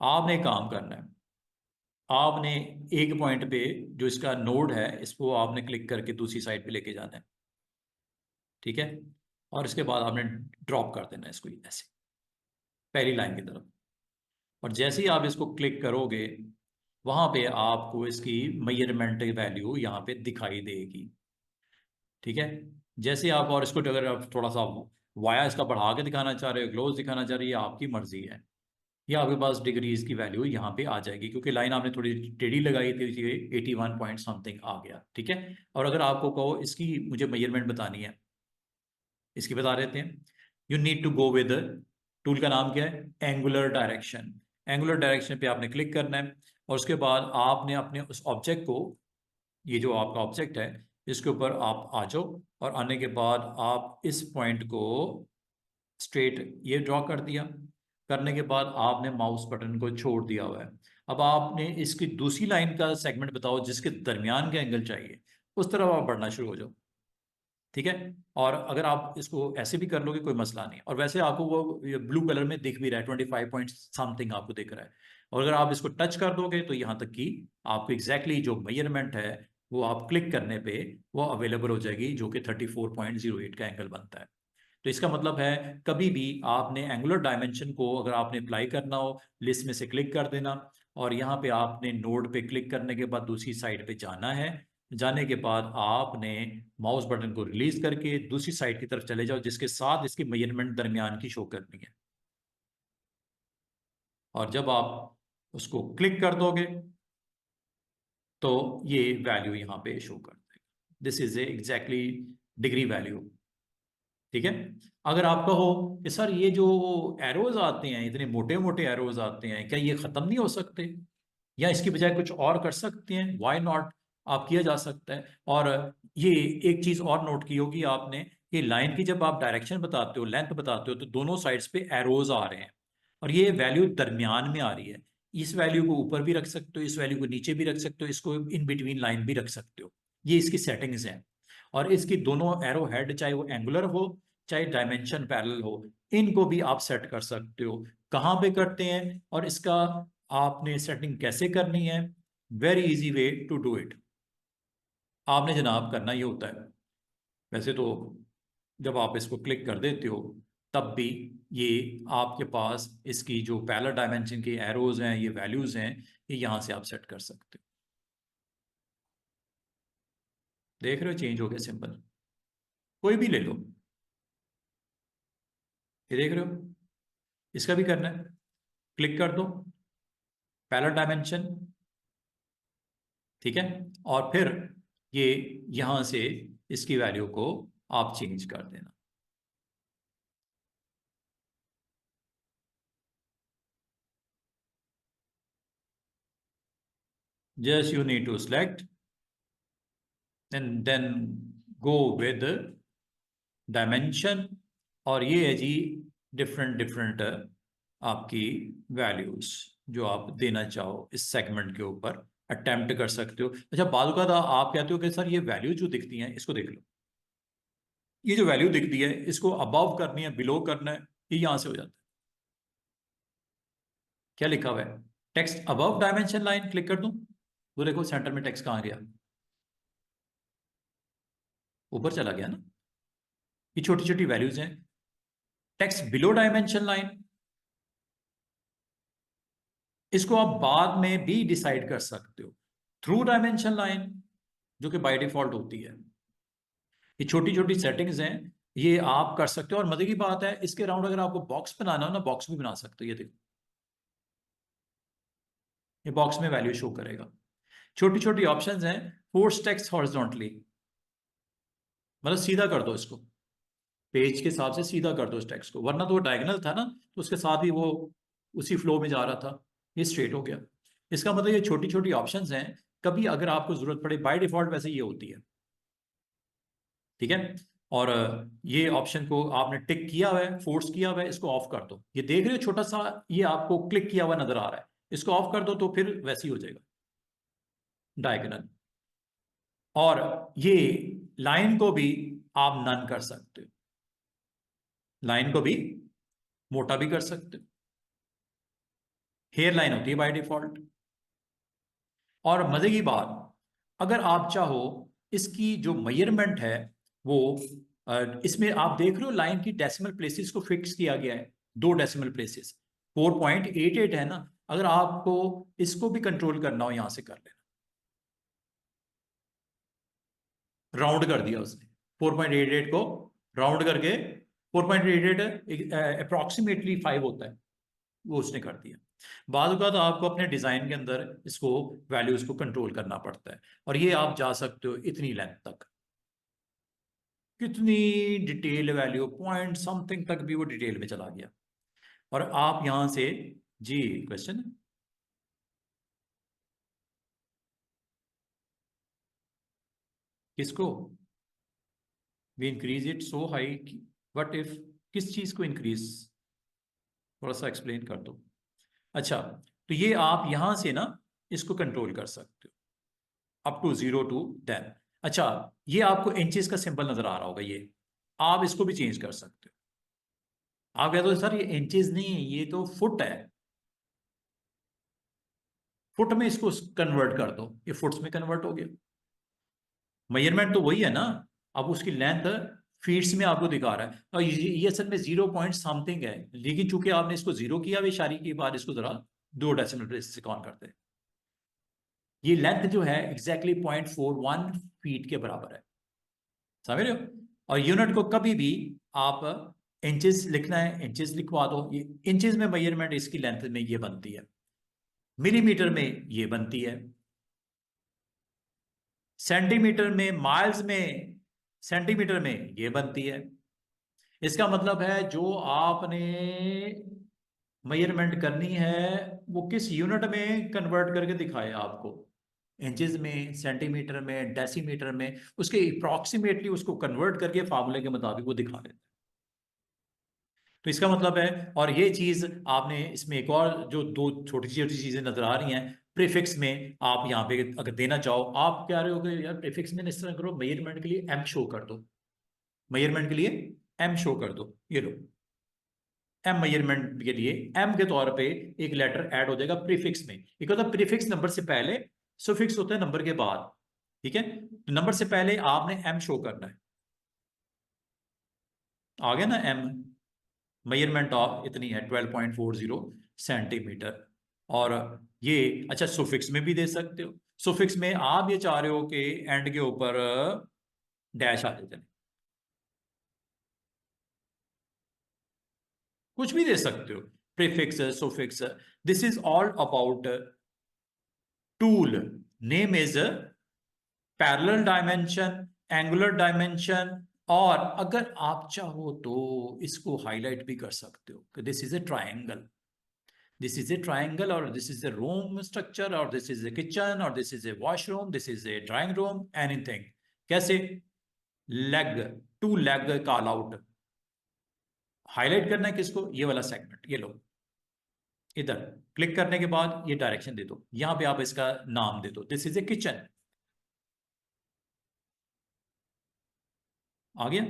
आपने एक काम करना है, आपने एक पॉइंट पे जो इसका नोड है इसको आपने क्लिक करके दूसरी साइड पे लेके जाना है। ठीक है, और इसके बाद आपने ड्रॉप कर देना है इसको ऐसे पहली लाइन की तरफ। और जैसे ही आप इसको क्लिक करोगे वहां पे आपको इसकी मेजरमेंट वैल्यू यहाँ पे दिखाई देगी। ठीक है, जैसे आप, और इसको अगर आप थोड़ा सा वाया इसका बढ़ा के दिखाना चाह रहे हो, क्लोज दिखाना चाह रहे हो, ये आपकी मर्जी है। या आपके पास डिग्रीज की वैल्यू यहाँ पे आ जाएगी, क्योंकि लाइन आपने थोड़ी टेढ़ी लगाई थी, 81 पॉइंट समथिंग आ गया। ठीक है। और अगर आपको कहो इसकी मुझे मेजरमेंट बतानी है, इसकी बता देते हैं। You need to go with, tool का नाम क्या है, एंगुलर डायरेक्शन। एंगुलर डायरेक्शन पे आपने क्लिक करना है, और उसके बाद आपने अपने उस ऑब्जेक्ट को, ये जो आपका ऑब्जेक्ट है, इसके ऊपर आप आ जाओ, और आने के बाद आप इस पॉइंट को स्ट्रेट ये ड्रॉ कर दिया। करने के बाद आपने माउस बटन को छोड़ दिया हुआ है। अब आपने इसकी दूसरी लाइन का सेगमेंट बताओ जिसके दरमियान का एंगल चाहिए, उस तरफ आप बढ़ना शुरू हो जाओ। ठीक है। और अगर आप इसको ऐसे भी कर लोगे कोई मसला नहीं, और वैसे आपको वो ब्लू कलर में दिख भी रहा है, 25 पॉइंट समथिंग आपको दिख रहा है। और अगर आप इसको टच कर दोगे तो यहाँ तक कि आपको एग्जैक्टली जो मेजरमेंट है वो आप क्लिक करने पे वो अवेलेबल हो जाएगी, जो कि 34.08 का एंगल बनता है। तो इसका मतलब है कभी भी आपने एंगुलर डायमेंशन को अगर आपने अप्लाई करना हो, लिस्ट में से क्लिक कर देना, और यहाँ पे आपने नोड पे क्लिक करने के बाद दूसरी साइड पे जाना है। जाने के बाद आपने माउस बटन को रिलीज करके दूसरी साइड की तरफ चले जाओ, जिसके साथ इसकी मेजरमेंट दरमियान की शो करनी है। और जब आप उसको क्लिक कर दोगे तो ये वैल्यू यहाँ पे शो कर देगा। This is A exactly degree value. ठीक है। अगर आप कहो कि सर ये जो एरोज आते हैं, इतने मोटे मोटे एरोज आते हैं, क्या ये खत्म नहीं हो सकते, या इसकी बजाय कुछ और कर सकते हैं, व्हाई नॉट, आप किया जा सकता है। और ये एक चीज और नोट की होगी आपने कि लाइन की जब आप डायरेक्शन बताते हो, लेंथ बताते हो, तो दोनों साइड्स पे एरोज आ रहे हैं, और ये वैल्यू दरमियान में आ रही है। इस वैल्यू को ऊपर भी रख सकते हो, इस वैल्यू को नीचे भी रख सकते हो, इसको इन बिटवीन लाइन भी रख सकते हो। ये इसकी सेटिंग्स हैं। और इसकी दोनों एरो हेड, चाहे वो एंगुलर हो चाहे डायमेंशन पैरेलल हो, इनको भी आप सेट कर सकते हो। कहाँ पे करते हैं और इसका आपने सेटिंग कैसे करनी है? Very easy way to do it. आपने जनाब करना ये होता है, वैसे तो जब आप इसको क्लिक कर देते हो तब भी ये आपके पास इसकी जो पैरेलल डायमेंशन की एरोज हैं, ये वैल्यूज हैं, ये यहां से आप सेट कर सकते हो। देख रहे हो चेंज हो गया सिंबल, कोई भी ले लो। ये देख रहे हो, इसका भी करना है, क्लिक कर दो, पैरेलल डायमेंशन। ठीक है। और फिर ये यहां से इसकी वैल्यू को आप चेंज कर देना। Just you need to select and then go with dimension, और ये है जी डिफरेंट डिफरेंट आपकी वैल्यूज जो आप देना चाहो इस सेगमेंट के ऊपर अटेम्प्ट कर सकते हो। अच्छा, बाल का आप कहते हो कि सर ये वैल्यू जो दिखती हैं इसको देख लो, ये जो वैल्यू दिखती है इसको अबव करनी है, बिलो करना है, ये यहां से हो जाता है। क्या लिखा हुआ है? Text above dimension line, click कर दूं, वो देखो सेंटर में टेक्स्ट कहाँ गया, ऊपर चला गया ना। ये छोटी छोटी वैल्यूज हैं। टेक्स्ट बिलो डायमेंशन लाइन, इसको आप बाद में भी डिसाइड कर सकते हो। थ्रू डायमेंशन लाइन, जो कि बाय डिफॉल्ट होती है। ये छोटी छोटी सेटिंग्स हैं, ये आप कर सकते हो। और मजे की बात है, इसके अराउंड अगर आपको बॉक्स बनाना हो ना, बॉक्स भी बना सकते हो। ये देखो, ये बॉक्स में वैल्यू शो करेगा। छोटी छोटी ऑप्शंस हैं। फोर्स टेक्स्ट हॉरिजॉन्टली, मतलब सीधा कर दो इसको, पेज के हिसाब से सीधा कर दो इस टेक्स्ट को, वरना तो वो डायगोनल था ना, तो उसके साथ ही वो उसी फ्लो में जा रहा था। ये स्ट्रेट हो गया। इसका मतलब ये छोटी छोटी ऑप्शंस हैं, कभी अगर आपको जरूरत पड़े, बाय डिफॉल्ट वैसे ये होती है। ठीक है। और ये ऑप्शन को आपने टिक किया हुआ है, फोर्स किया हुआ है, इसको ऑफ कर दो। ये देख रहे हो छोटा सा, ये आपको क्लिक किया हुआ नजर आ रहा है, इसको ऑफ कर दो तो फिर वैसे ही हो जाएगा डायगोनल। और ये लाइन को भी आप नन कर सकते हो, लाइन को भी मोटा भी कर सकते हो। हेयर लाइन होती है बाय डिफॉल्ट। और मजे की बात, अगर आप चाहो इसकी जो मेजरमेंट है वो इसमें आप देख रहे हो लाइन की डेसिमल प्लेसेस को फिक्स किया गया है, दो डेसिमल प्लेसेस, 4.88 है ना। अगर आपको इसको भी कंट्रोल करना हो यहां से कर लेना, राउंड कर दिया उसने 4.88 को, राउंड करके 4.88 अप्रोक्सीमेटली 5 होता है। वो उसने कर दिया। बाद का तो आपको अपने डिजाइन के अंदर इसको वैल्यूज को कंट्रोल करना पड़ता है, और ये आप जा सकते हो इतनी लेंथ तक, कितनी डिटेल वैल्यू, पॉइंट समथिंग तक भी वो डिटेल में चला गया। और आप यहां से, जी क्वेश्चन, किसको, we increase it so high, what if, किस चीज को इंक्रीज, थोड़ा सा एक्सप्लेन कर दो। अच्छा, तो ये आप यहां से ना इसको कंट्रोल कर सकते हो अप टू 0 to 10। अच्छा, ये आपको इंचेस का सिंबल नजर आ रहा होगा, ये आप इसको भी चेंज कर सकते हो। आप कहते हो सर ये इंचेस नहीं है, ये तो फुट है, फुट में इसको कन्वर्ट कर दो, ये फुट्स में कन्वर्ट हो गया। मेजरमेंट तो वही है ना, अब उसकी लेंथ फीट्स में आपको दिखा रहा है, और ये असल में 0 पॉइंट समथिंग है, लेकिन चूंकि आपने इसको जीरो किया हुआ इशारे की बार, इसको जरा 2 डेसिमल प्लेस से काउंट करते हैं। ये लेंथ जो है एग्जैक्टली 0.41 फीट के बराबर है, समझ रहे हो। और यूनिट को कभी भी आप इंचेस लिखना है इंचेस लिखवा दो, ये इंचेस में मेजरमेंट इसकी लेंथ में ये बनती है, मिलीमीटर में ये बनती है, सेंटीमीटर में, माइल्स में, सेंटीमीटर में ये बनती है। इसका मतलब है जो आपने मेजरमेंट करनी है वो किस यूनिट में कन्वर्ट करके दिखाए आपको, इंचेस में, सेंटीमीटर में, डेसीमीटर में, उसके अप्रॉक्सीमेटली उसको कन्वर्ट करके फार्मूले के मुताबिक वो दिखा देते हैं। तो इसका मतलब है, और ये चीज आपने इसमें एक और जो दो छोटी छोटी चीजें नजर आ रही हैं, प्रीफिक्स में आप यहाँ पे अगर देना चाहो, आप क्या रहे हो कि यार प्रीफिक्स में इस तरह करो, मेजरमेंट के लिए एम शो कर दो, मेजरमेंट के लिए एम शो कर दो, ये लो, एम मेजरमेंट के लिए एम के तौर पे एक लेटर ऐड हो जाएगा प्रीफिक्स में। एक होता है प्रीफिक्स नंबर से पहले, सुफिक्स होता है नंबर के बाद, ठीक है। तो नंबर से पहले आपने एम शो करना है, आ गया ना एम, मेजरमेंट ऑफ इतनी है 12.40 सेंटीमीटर। और ये, अच्छा सुफिक्स में भी दे सकते हो, सुफिक्स में आप ये चाह रहे हो कि एंड के ऊपर डैश आ जाए, कुछ भी दे सकते हो, prefix, suffix, this is all about tool, name is parallel dimension, angular dimension, और अगर आप चाहो तो इसको हाईलाइट भी कर सकते हो कि this is a triangle, this is a triangle, और this is a room structure, और दिस इज ए किचन, और this is a washroom, this is a drawing room, anything. कैसे, leg, to leg call out, highlight करना है किसको, ये वाला segment, ये लो, इधर क्लिक करने के बाद ये डायरेक्शन दे दो, यहां पे आप इसका नाम दे दो, दिस इज ए किचन, आ गया,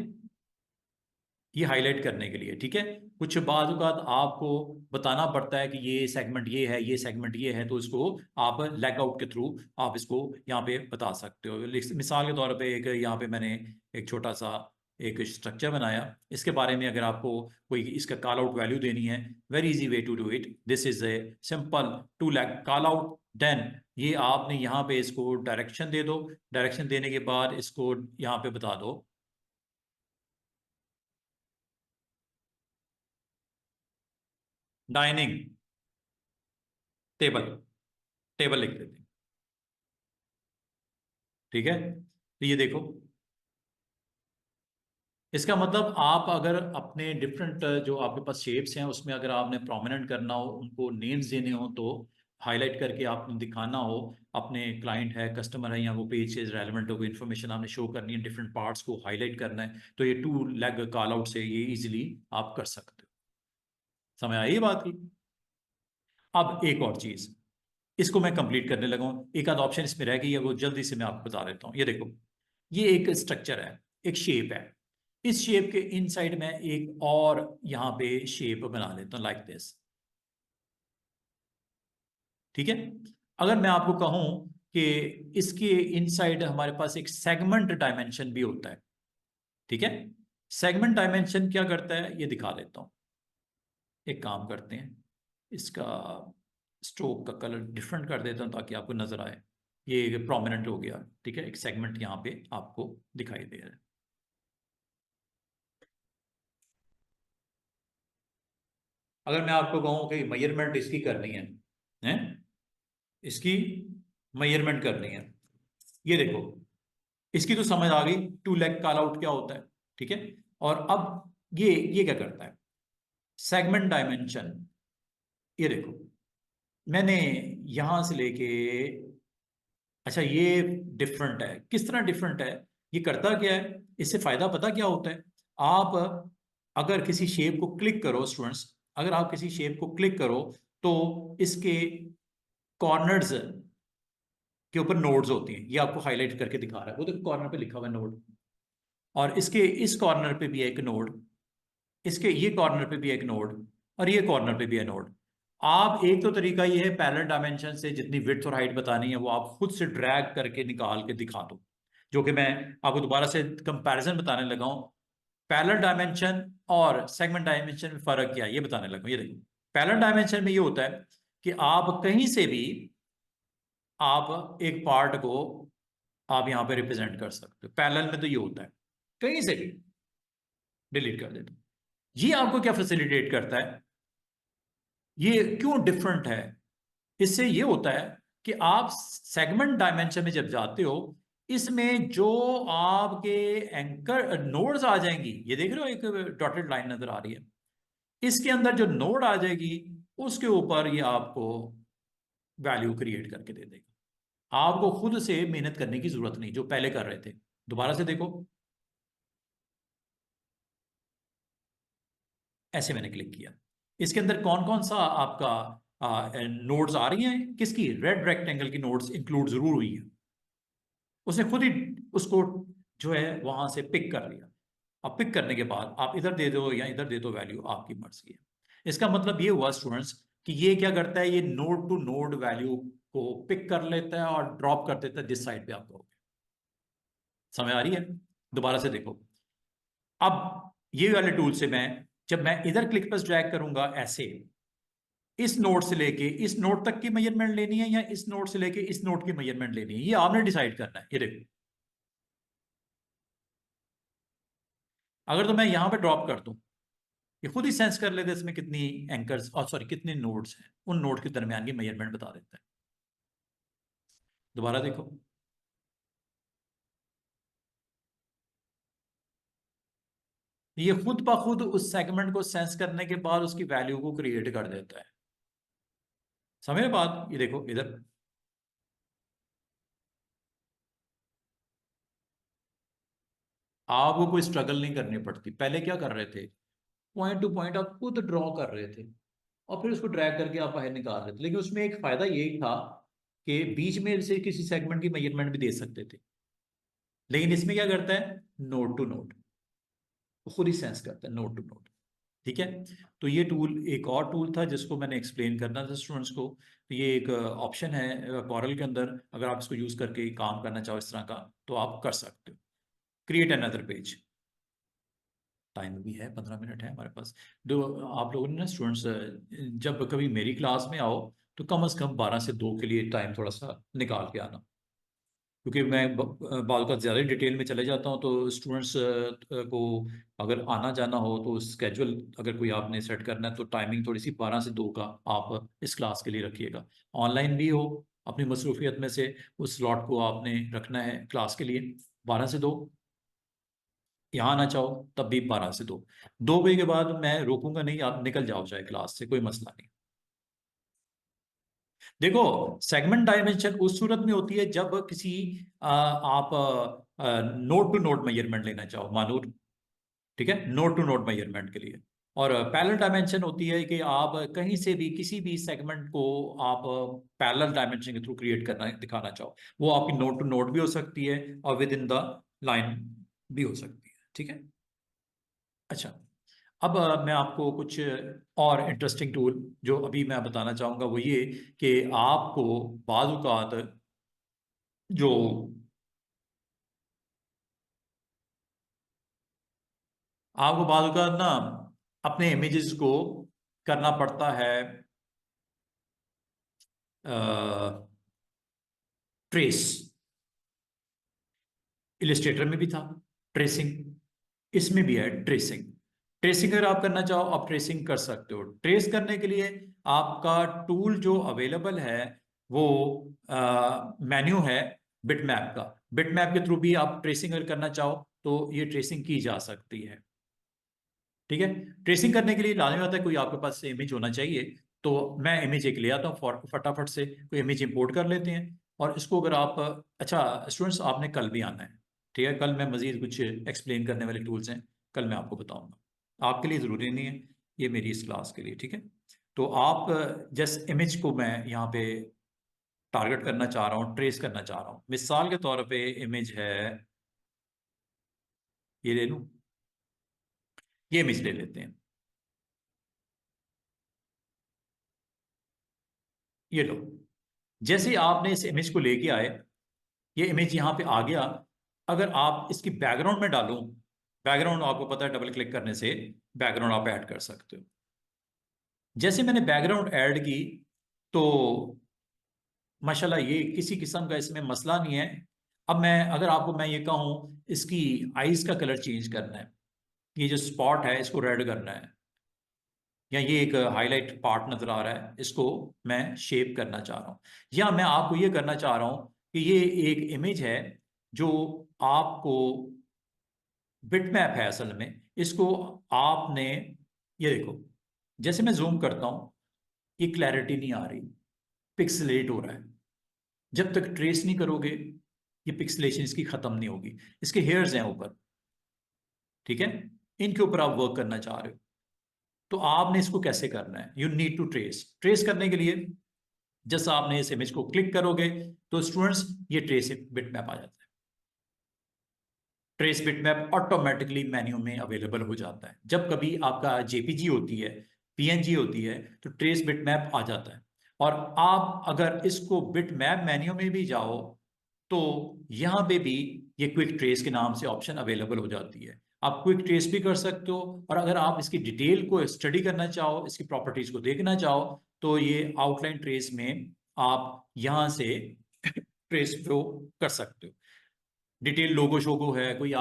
ये हाईलाइट करने के लिए, ठीक है। कुछ बाद आपको बताना पड़ता है कि ये सेगमेंट ये है, ये सेगमेंट ये है, तो इसको आप लैग आउट के थ्रू आप इसको यहाँ पे बता सकते हो। मिसाल के तौर पे एक यहाँ पे मैंने एक छोटा सा एक स्ट्रक्चर बनाया, इसके बारे में अगर आपको कोई इसका कॉल आउट वैल्यू देनी है, very easy way to do it, this is a simple to lag call out, then ये आपने यहाँ पे इसको डायरेक्शन दे दो, डायरेक्शन देने के बाद इसको यहाँ पे बता दो, डाइनिंग टेबल, टेबल लिख देते हैं, ठीक है। तो ये देखो, इसका मतलब आप अगर अपने डिफरेंट जो आपके पास शेप्स हैं उसमें अगर आपने प्रोमिनेंट करना हो, उनको नेम्स देने हो, तो हाईलाइट करके आपने दिखाना हो, अपने क्लाइंट है, कस्टमर है, या वो पेज से रेलेवेंट हो, इन्फॉर्मेशन आपने शो करनी है, डिफरेंट पार्ट्स को हाईलाइट करना है, तो ये टू लेग कॉल आउट से ये इजीली आप कर सकते हो। समझ आई ये बात की। अब एक और चीज, इसको मैं कंप्लीट करने लगा हूं, एक आध ऑप्शन इसमें रह गई है, वो जल्दी से मैं आपको बता देता हूँ। ये देखो, ये एक स्ट्रक्चर है, एक शेप है, इस शेप के इनसाइड में एक और यहां पे शेप बना लेता हूं, लाइक दिस, ठीक है। अगर मैं आपको कहूं कि इसके इनसाइड हमारे पास एक सेगमेंट डायमेंशन भी होता है, ठीक है। सेगमेंट डायमेंशन क्या करता है ये दिखा देता हूं। एक काम करते हैं, इसका स्ट्रोक का कलर डिफरेंट कर देता हूं ताकि आपको नजर आए, ये प्रोमिनेंट हो गया, ठीक है, एक सेगमेंट यहाँ पे आपको दिखाई दे रहा है। अगर मैं आपको कहूँ कि मेजरमेंट इसकी करनी है इसकी मेजरमेंट करनी है, ये देखो, इसकी तो समझ आ गई, 2 लेग कॉल आउट क्या होता है, ठीक है। और अब ये क्या करता है, सेगमेंट डायमेंशन, ये देखो, मैंने यहां से लेके, अच्छा ये डिफरेंट है, किस तरह डिफरेंट है, ये करता क्या है, इससे फायदा पता क्या होता है, आप अगर किसी शेप को क्लिक करो स्टूडेंट्स, अगर आप किसी शेप को क्लिक करो तो इसके कॉर्नर्स के ऊपर नोड्स होती हैं, ये आपको हाईलाइट करके दिखा रहा है, वो तो कॉर्नर पे लिखा हुआ है नोड, और इसके इस कॉर्नर पे भी है एक नोड, इसके ये कॉर्नर पे भी एक नोड, और ये कॉर्नर पे भी है नोड। आप एक तो तरीका ये है, पैरेलल डायमेंशन से जितनी विड्थ और हाइट बतानी है वो आप खुद से ड्रैग करके निकाल के दिखा दो, जो कि मैं आपको दोबारा से कंपैरिजन बताने लगा हूं। पैरेलल डायमेंशन और सेगमेंट डायमेंशन में फर्क क्या है ये बताने लगा हूं। ये देखो, पैरेलल डायमेंशन में ये होता है कि आप कहीं से भी आप एक पार्ट को आप यहां पे रिप्रेजेंट कर सकते हो, पैरेलल में तो ये होता है कहीं से भी डिलीट कर देते हो। ये आपको क्या फैसिलिटेट करता है, ये क्यों डिफरेंट है, इससे ये होता है कि आप सेगमेंट डायमेंशन में जब जाते हो, इसमें जो आपके एंकर नोड्स आ जाएंगी, ये देख रहे हो एक डॉटेड लाइन नजर आ रही है, इसके अंदर जो नोड आ जाएगी उसके ऊपर ये आपको वैल्यू क्रिएट करके दे देगा, आपको खुद से मेहनत करने की जरूरत नहीं जो पहले कर रहे थे। दोबारा से देखो, ऐसे मैंने क्लिक किया, इसके अंदर कौन कौन सा आपका नोड्स आ रही हैं, किसकी, रेड रेक्टेंगल की नोड्स इंक्लूड जरूर हुई है, उसने खुद ही उसको जो है वहां से पिक कर लिया। अब पिक करने के बाद आप इधर दे दो या इधर दे दो वैल्यू, आपकी मर्जी है। इसका मतलब ये हुआ स्टूडेंट्स कि ये क्या करता है, ये नोड टू नोड वैल्यू को पिक कर लेता है और ड्रॉप कर देता है जिस साइड पे आप कहोगे। समझ आ रही है? दोबारा से देखो, अब ये वाले टूल से मैं, जब मैं इधर क्लिक पर ड्रैग करूंगा ऐसे, इस नोड से लेके इस नोड तक की मेजरमेंट लेनी है या इस नोड से लेके इस नोड की मेजरमेंट लेनी है, ये आपने डिसाइड करना है। ये देखो, अगर तो मैं यहां पे ड्रॉप कर दूं, ये खुद ही सेंस कर लेते इसमें कितनी एंकर्स और सॉरी कितने नोड्स हैं, उन नोड के दरमियान की मेजरमेंट बता देता है। दोबारा देखो, ये खुद ब खुद उस सेगमेंट को सेंस करने के बाद उसकी वैल्यू को क्रिएट कर देता है। समझ बात? ये देखो इधर, आपको कोई स्ट्रगल नहीं करनी पड़ती। पहले क्या कर रहे थे, पॉइंट टू पॉइंट आप खुद ड्रॉ कर रहे थे और फिर उसको ड्रैग करके आप बाहर निकाल रहे थे, लेकिन उसमें एक फायदा यही था कि बीच में से किसी सेगमेंट की मेजरमेंट भी दे सकते थे, लेकिन इसमें क्या करता है, नोड टू नोड, वो खुद ही सेंस करता है नोड टू नोड। ठीक है, तो ये टूल एक और टूल था जिसको मैंने एक्सप्लेन करना था स्टूडेंट्स को। तो ये एक ऑप्शन है कॉरल के अंदर, अगर आप इसको यूज करके काम करना चाहो इस तरह का तो आप कर सकते हो। क्रिएट अनदर पेज, टाइम भी है, 15 मिनट है हमारे पास। दो, आप लोगों ने ना स्टूडेंट्स, जब कभी मेरी क्लास में आओ तो कम से कम 12 से 2 के लिए टाइम थोड़ा सा निकाल के आना, क्योंकि मैं बाल का ज़्यादा डिटेल में चले जाता हूँ तो स्टूडेंट्स को अगर आना जाना हो तो स्केजुअल अगर कोई आपने सेट करना है तो टाइमिंग थोड़ी सी 12 से 2 का आप इस क्लास के लिए रखिएगा। ऑनलाइन भी हो, अपनी मसरूफियत में से उस स्लॉट को आपने रखना है क्लास के लिए 12 से 2। यहाँ आना चाहो तब भी 12 से 2, 2 बजे के बाद मैं रोकूंगा नहीं, आप निकल जाओ चाहे क्लास से, कोई मसला नहीं। देखो, सेगमेंट डायमेंशन उस सूरत में होती है जब किसी आप नोड टू नोड मेजरमेंट लेना चाहो, मानूर, ठीक है, नोड टू नोड मेजरमेंट के लिए। और पैरेलल डायमेंशन होती है कि आप कहीं से भी किसी भी सेगमेंट को आप पैरेलल डायमेंशन के थ्रू क्रिएट करना दिखाना चाहो, वो आपकी नोड टू नोड भी हो सकती है और विद इन द लाइन भी हो सकती है। ठीक है, अच्छा, अब मैं आपको कुछ और इंटरेस्टिंग टूल जो अभी मैं बताना चाहूंगा वो ये कि आपको बाज़ औक़ात जो आपको बाज़ औक़ात ना अपने इमेजेस को करना पड़ता है ट्रेस, इलिस्ट्रेटर में भी था ट्रेसिंग, इसमें भी है ट्रेसिंग। ट्रेसिंग अगर आप करना चाहो आप ट्रेसिंग कर सकते हो। ट्रेस करने के लिए आपका टूल जो अवेलेबल है वो मेन्यू है बिटमैप का। बिटमैप के थ्रू भी आप ट्रेसिंग अगर करना चाहो तो ये ट्रेसिंग की जा सकती है। ठीक है, ट्रेसिंग करने के लिए लाजमी होता है कोई आपके पास इमेज होना चाहिए। तो मैं इमेज एक ले आता हूँ फटाफट से, कोई इमेज इंपोर्ट कर लेते हैं। और इसको अगर आप, अच्छा स्टूडेंट्स आपने कल भी आना है, ठीक है, कल मैं मजीद कुछ एक्सप्लेन करने वाले टूल्स हैं, कल मैं आपको बताऊंगा। आपके लिए ज़रूरी नहीं है, ये मेरी इस क्लास के लिए, ठीक है। तो आप जस्ट इमेज को मैं यहाँ पे टारगेट करना चाह रहा हूँ, ट्रेस करना चाह रहा हूँ। मिसाल के तौर पे इमेज है, ये ले लूँ, ये इमेज ले लेते हैं, ये लो। जैसे ही आपने इस इमेज को लेके आए, ये इमेज यहाँ पे आ गया। अगर आप इसकी बैकग्राउंड में डालूं, बैकग्राउंड आपको पता है डबल क्लिक करने से बैकग्राउंड आप ऐड कर सकते हो। जैसे मैंने बैकग्राउंड ऐड की तो माशाल्लाह ये किसी किस्म का इसमें मसला नहीं है। अब मैं अगर आपको मैं ये कहूँ इसकी आईज का कलर चेंज करना है, ये जो स्पॉट है इसको रेड करना है, या ये एक हाईलाइट पार्ट नजर आ रहा है इसको मैं शेप करना चाह रहा हूँ, या मैं आपको ये करना चाह रहा हूँ कि ये एक इमेज है जो आपको बिटमैप है असल में, इसको आपने, ये देखो जैसे मैं जूम करता हूं ये क्लैरिटी नहीं आ रही, पिक्सलेट हो रहा है। जब तक ट्रेस नहीं करोगे ये पिक्सलेशन इसकी खत्म नहीं होगी। इसके हेयर्स हैं ऊपर, ठीक है, इनके ऊपर आप वर्क करना चाह रहे हो। तो आपने इसको कैसे करना है, you need to trace. Trace करने के लिए जैसा आपने इस इमेज को क्लिक करोगे तो स्टूडेंट्स ये ट्रेस बिटमैप आ जाता है। ट्रेस बिटमैप ऑटोमेटिकली मेन्यू में अवेलेबल हो जाता है। जब कभी आपका जेपीजी होती है, पीएनजी होती है, तो ट्रेस बिटमैप आ जाता है। और आप अगर इसको बिटमैप मेन्यू में भी जाओ तो यहां पे भी ये क्विक ट्रेस के नाम से ऑप्शन अवेलेबल हो जाती है। आप क्विक ट्रेस भी कर सकते हो, और अगर आप इसकी डिटेल को स्टडी करना चाहो, इसकी प्रॉपर्टीज को देखना चाहो, तो ये आउटलाइन ट्रेस में आप यहां से ट्रेस फ्लो कर सकते हो। डिटेल लोगो शोगो है, कोई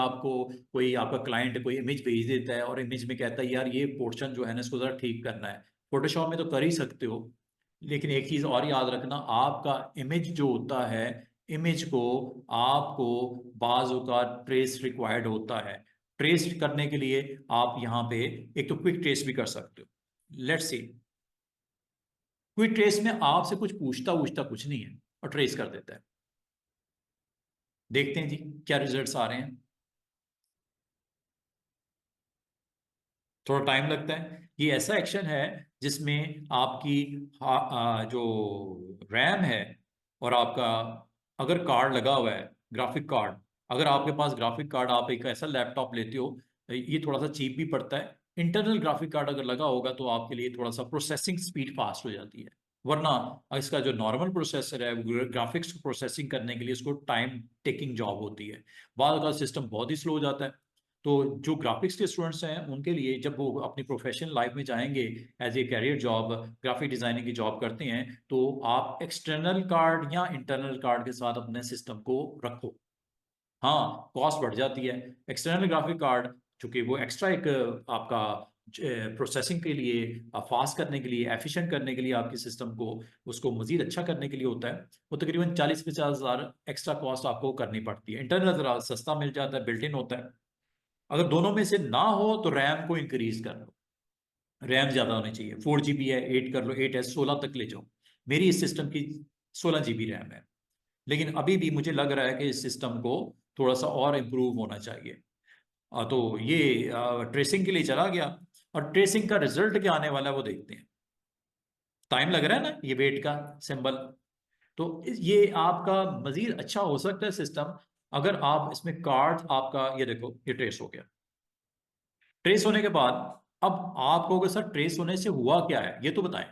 आपका क्लाइंट कोई इमेज भेज देता है और इमेज में कहता है यार ये पोर्शन जो है ना इसको जरा ठीक करना है। फोटोशॉप में तो कर ही सकते हो, लेकिन एक चीज और याद रखना, आपका इमेज जो होता है, इमेज को आपको बाजू का ट्रेस रिक्वायर्ड होता है। ट्रेस करने के लिए आप यहाँ पे एक तो क्विक ट्रेस भी कर सकते हो। लेट्स सी, क्विक ट्रेस में आपसे कुछ पूछता पूछता कुछ नहीं है और ट्रेस कर देता है। देखते हैं जी क्या रिजल्ट्स आ रहे हैं। थोड़ा टाइम लगता है, ये ऐसा एक्शन है जिसमें आपकी जो रैम है और आपका अगर कार्ड लगा हुआ है, ग्राफिक कार्ड, अगर आपके पास ग्राफिक कार्ड, आप एक ऐसा लैपटॉप लेते हो, ये थोड़ा सा चीप भी पड़ता है, इंटरनल ग्राफिक कार्ड अगर लगा होगा तो आपके लिए थोड़ा सा प्रोसेसिंग स्पीड फास्ट हो जाती है। वरना इसका जो नॉर्मल प्रोसेसर है वो ग्राफिक्स को प्रोसेसिंग करने के लिए उसको टाइम टेकिंग जॉब होती है, बाद का सिस्टम बहुत ही स्लो हो जाता है। तो जो ग्राफिक्स के स्टूडेंट्स हैं उनके लिए जब वो अपनी प्रोफेशनल लाइफ में जाएंगे, as a career job graphic designing की जॉब करते हैं, तो आप एक्सटर्नल कार्ड या इंटरनल कार्ड के साथ अपने सिस्टम को रखो। हाँ, कॉस्ट बढ़ जाती है। एक्सटर्नल ग्राफिक कार्ड चूंकि वो एक्स्ट्रा एक आपका प्रोसेसिंग के लिए, फास्ट करने के लिए, एफिशिएंट करने के लिए, आपके सिस्टम को उसको मजीद अच्छा करने के लिए होता है, वो तकरीबन 40-50 हज़ार एक्स्ट्रा कॉस्ट आपको करनी पड़ती है। इंटरनल जरा सस्ता मिल जाता है, बिल्ट इन होता है। अगर दोनों में से ना हो तो रैम को इंक्रीज कर लो, रैम ज्यादा होनी चाहिए। 4 GB है, 8 कर लो, 8 है, 16 तक ले जाओ। मेरी इस सिस्टम की 16 GB रैम है, लेकिन अभी भी मुझे लग रहा है कि इस सिस्टम को थोड़ा सा और इम्प्रूव होना चाहिए। तो ये ट्रेसिंग के लिए चला गया, और ट्रेसिंग का रिजल्ट क्या आने वाला है वो देखते हैं। टाइम लग रहा है ना, ये वेट का सिंबल। तो ये आपका मजीद अच्छा हो सकता है सिस्टम अगर आप इसमें कार्ड, आपका ये देखो ये ट्रेस हो गया। ट्रेस होने के बाद अब आप कहोगे सर ट्रेस होने से हुआ क्या है, ये तो बताएं।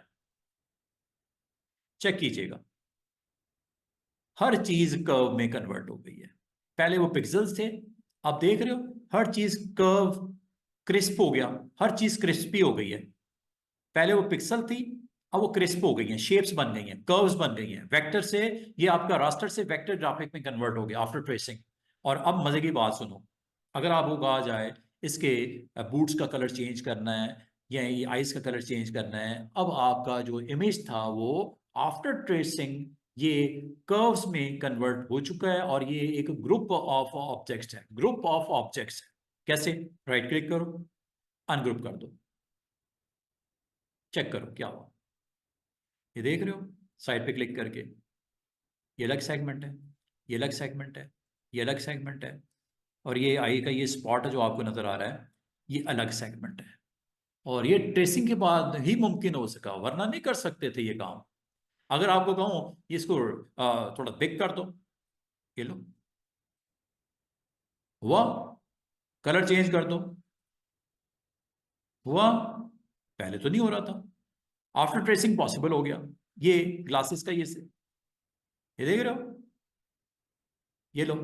चेक कीजिएगा, हर चीज कर्व में कन्वर्ट हो गई है। पहले वो पिक्सेल्स थे, आप देख रहे हो हर चीज कर्व क्रिस्प हो गया, हर चीज क्रिस्पी हो गई है। पहले वो पिक्सल थी, अब वो क्रिस्प हो गई हैं, शेप्स बन गई हैं, कर्व्स बन गई हैं। वेक्टर से ये आपका रास्टर से वेक्टर ग्राफिक में कन्वर्ट हो गया आफ्टर ट्रेसिंग। और अब मजे की बात सुनो, अगर आपको कहा जाए इसके बूट्स का कलर चेंज करना है या ये आइस का कलर चेंज करना है। अब आपका जो इमेज था वो आफ्टर ट्रेसिंग ये कर्व्स में कन्वर्ट हो चुका है और ये एक ग्रुप ऑफ ऑब्जेक्ट्स है, ग्रुप ऑफ ऑब्जेक्ट्स है। कैसे? राइट क्लिक करो, अनग्रुप कर दो, चेक करो क्या हुआ। ये देख रहे हो साइड पे क्लिक करके, ये अलग सेगमेंट है, ये अलग सेगमेंट है, ये अलग सेगमेंट है, और ये आई का ये स्पॉट जो आपको नजर आ रहा है ये अलग सेगमेंट है। और ये ट्रेसिंग के बाद ही मुमकिन हो सका, वरना नहीं कर सकते थे ये काम। अगर आपको कहूं इसको थोड़ा बिग कर दो, ये लो, हुआ? कलर चेंज कर दो, हुआ? पहले तो नहीं हो रहा था, आफ्टर ट्रेसिंग पॉसिबल हो गया। ये ग्लासेस का ये देख रहे हो, ये लो,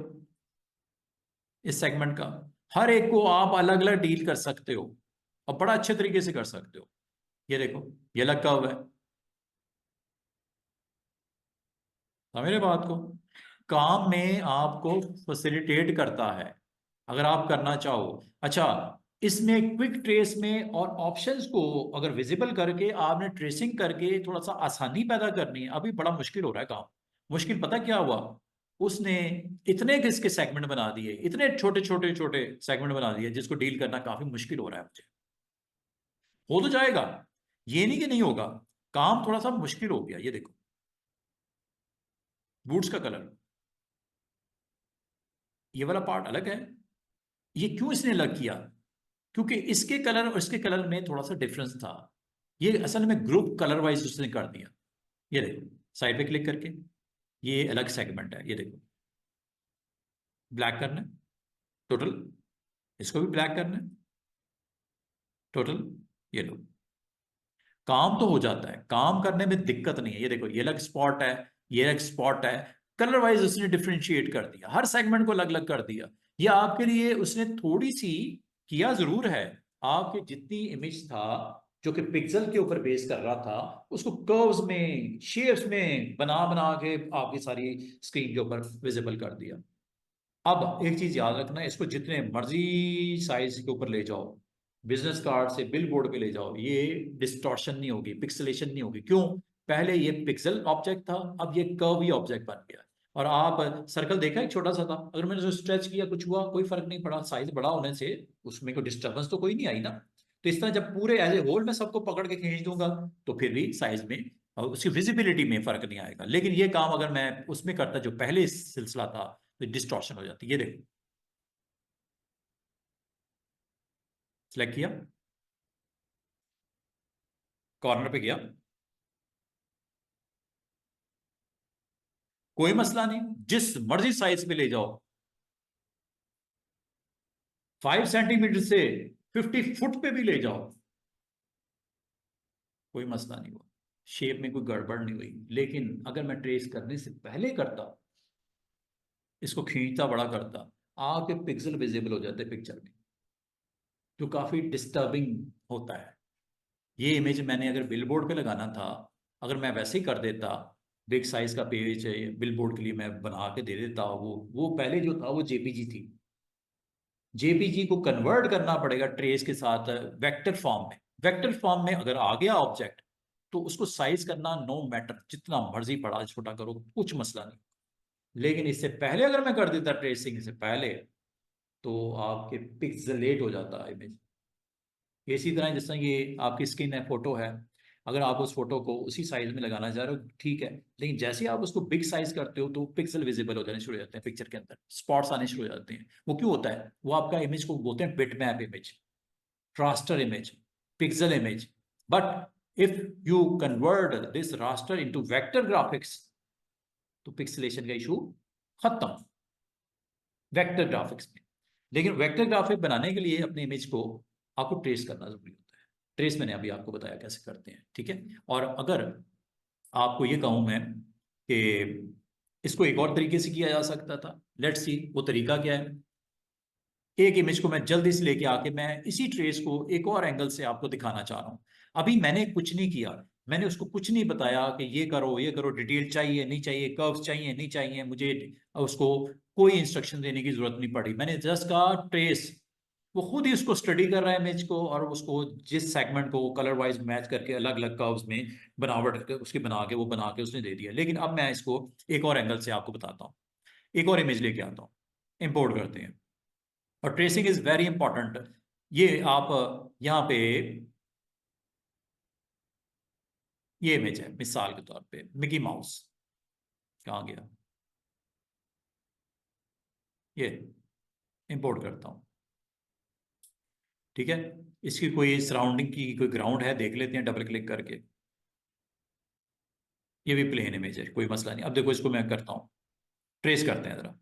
इस सेगमेंट का हर एक को आप अलग अलग डील कर सकते हो और बड़ा अच्छे तरीके से कर सकते हो। ये देखो, ये अलग कर्व है, समझ रहे बात को? काम में आपको फैसिलिटेट करता है अगर आप करना चाहो। अच्छा, इसमें क्विक ट्रेस में और ऑप्शंस को अगर विजिबल करके आपने ट्रेसिंग करके थोड़ा सा आसानी पैदा करनी है, अभी बड़ा मुश्किल हो रहा है काम। मुश्किल पता क्या हुआ, उसने इतने किसके सेगमेंट बना दिए, इतने छोटे छोटे छोटे सेगमेंट बना दिए जिसको डील करना काफी मुश्किल हो रहा है मुझे। हो तो जाएगा, ये नहीं कि नहीं होगा, काम थोड़ा सा मुश्किल हो गया। ये देखो बूट्स का कलर, ये वाला पार्ट अलग है। ये क्यों इसने अलग किया? क्योंकि इसके कलर और इसके कलर में थोड़ा सा डिफरेंस था। ये असल में ग्रुप कलर वाइज उसने कर दिया। ये देखो साइड पे क्लिक करके, ये अलग सेगमेंट है, ये देखो ब्लैक करना है टोटल, इसको भी ब्लैक करना है टोटल, ये लो, काम तो हो जाता है, काम करने में दिक्कत नहीं है। ये देखो ये अलग स्पॉट है, ये अलग स्पॉट है, कलर वाइज उसने डिफ्रेंशिएट कर दिया, हर सेगमेंट को अलग अलग कर दिया। ये आपके लिए उसने थोड़ी सी किया जरूर है। आपके जितनी इमेज था जो कि पिक्सल के ऊपर बेस कर रहा था, उसको कर्व्स में शेप्स में बना बना के आपकी सारी स्क्रीन के ऊपर विजिबल कर दिया। अब एक चीज याद रखना, इसको जितने मर्जी साइज के ऊपर ले जाओ, बिजनेस कार्ड से बिल बोर्ड पे ले जाओ, ये डिस्टॉर्शन नहीं होगी, पिक्सलेशन नहीं होगी। क्यों? पहले ये पिक्सल ऑब्जेक्ट था, अब ये कर्वी ऑब्जेक्ट बन गया। और आप सर्कल देखा एक छोटा सा था, अगर मैंने उसको स्ट्रेच किया कुछ हुआ, कोई फर्क नहीं पड़ा, साइज बड़ा होने से उसमें कोई डिस्टर्बेंस तो कोई नहीं आई ना। तो इस तरह जब पूरे एज ए होल मैं सबको पकड़ के खींच दूंगा तो फिर भी साइज में और उसकी विजिबिलिटी में फर्क नहीं आएगा। लेकिन ये काम अगर मैं उसमें करता जो पहले सिलसिला था तो डिस्टॉर्शन हो जाती है। ये देखो सिलेक्ट किया, कॉर्नर पे गया, कोई मसला नहीं, जिस मर्जी साइज पे ले जाओ, 5 सेंटीमीटर से 50 फुट पे भी ले जाओ, कोई मसला नहीं हुआ, शेप में कोई गड़बड़ नहीं हुई। लेकिन अगर मैं ट्रेस करने से पहले करता, इसको खींचता बड़ा करता, आपके पिक्सल विजिबल हो जाते पिक्चर में, जो काफी डिस्टर्बिंग होता है। ये इमेज मैंने अगर बिलबोर्ड पे लगाना था, अगर मैं वैसे ही कर देता, बिग साइज का पेज है बिलबोर्ड के लिए मैं बना के दे देता, वो पहले जो था वो जेपीजी थी, जेपीजी को कन्वर्ट करना पड़ेगा ट्रेस के साथ वेक्टर फॉर्म में। वेक्टर फॉर्म में अगर आ गया ऑब्जेक्ट तो उसको साइज करना नो मैटर, जितना मर्जी बड़ा छोटा करो कुछ मसला नहीं। लेकिन इससे पहले अगर मैं कर देता ट्रेसिंग से पहले, तो आपके पिक्सलेट हो जाता इमेज। इसी तरह जिस तरह ये आपकी स्क्रीन है, फोटो है, अगर आप उस फोटो को उसी साइज में लगाना चाह रहे हो ठीक है, लेकिन जैसे ही आप उसको बिग साइज करते हो तो पिक्सल विजिबल हो जाने शुरू हो जाते हैं, पिक्चर के अंदर स्पॉट्स आने शुरू हो जाते हैं। वो क्यों होता है? वो आपका इमेज को बोलते हैं bitmap image, raster image, pixel image. But if you convert this raster into vector graphics तो पिक्सलेशन का इशू खत्म वेक्टर ग्राफिक्स में। लेकिन वेक्टर ग्राफिक बनाने के लिए अपने इमेज को आपको ट्रेस करना जरूरी होता है। ट्रेस मैंने अभी आपको बताया कैसे करते हैं, ठीक है। और अगर आपको ये कहूं मैं कि इसको एक और तरीके से किया जा सकता था, लेट्स सी वो तरीका क्या है। एक इमेज को मैं जल्दी से लेके आके मैं इसी ट्रेस को एक और एंगल से आपको दिखाना चाह रहा हूं। अभी मैंने कुछ नहीं किया, मैंने उसको कुछ नहीं बताया कि ये करो, डिटेल चाहिए नहीं चाहिए, कर्व्स चाहिए नहीं चाहिए, मुझे उसको कोई इंस्ट्रक्शन देने की जरूरत नहीं पड़ी। मैंने जस्ट कहा ट्रेस, वो खुद ही उसको स्टडी कर रहा है इमेज को, और उसको जिस सेगमेंट को कलर वाइज मैच करके अलग अलग कर्व्स में बनावट करके उसकी बना के वो बना के उसने दे दिया। लेकिन अब मैं इसको एक और एंगल से आपको बताता हूँ, एक और इमेज लेके आता हूँ, इंपोर्ट करते हैं। और ट्रेसिंग इज वेरी इंपॉर्टेंट। ये आप यहाँ पे ये इमेज है मिसाल के तौर पे, मिकी माउस कहाँ गया, ये इंपोर्ट करता हूँ, ठीक है। इसकी कोई सराउंडिंग की कोई ग्राउंड है देख लेते हैं डबल क्लिक करके। ये भी प्लेन इमेज है, कोई मसला नहीं। अब देखो इसको मैं करता हूँ, ट्रेस करते हैं जरा।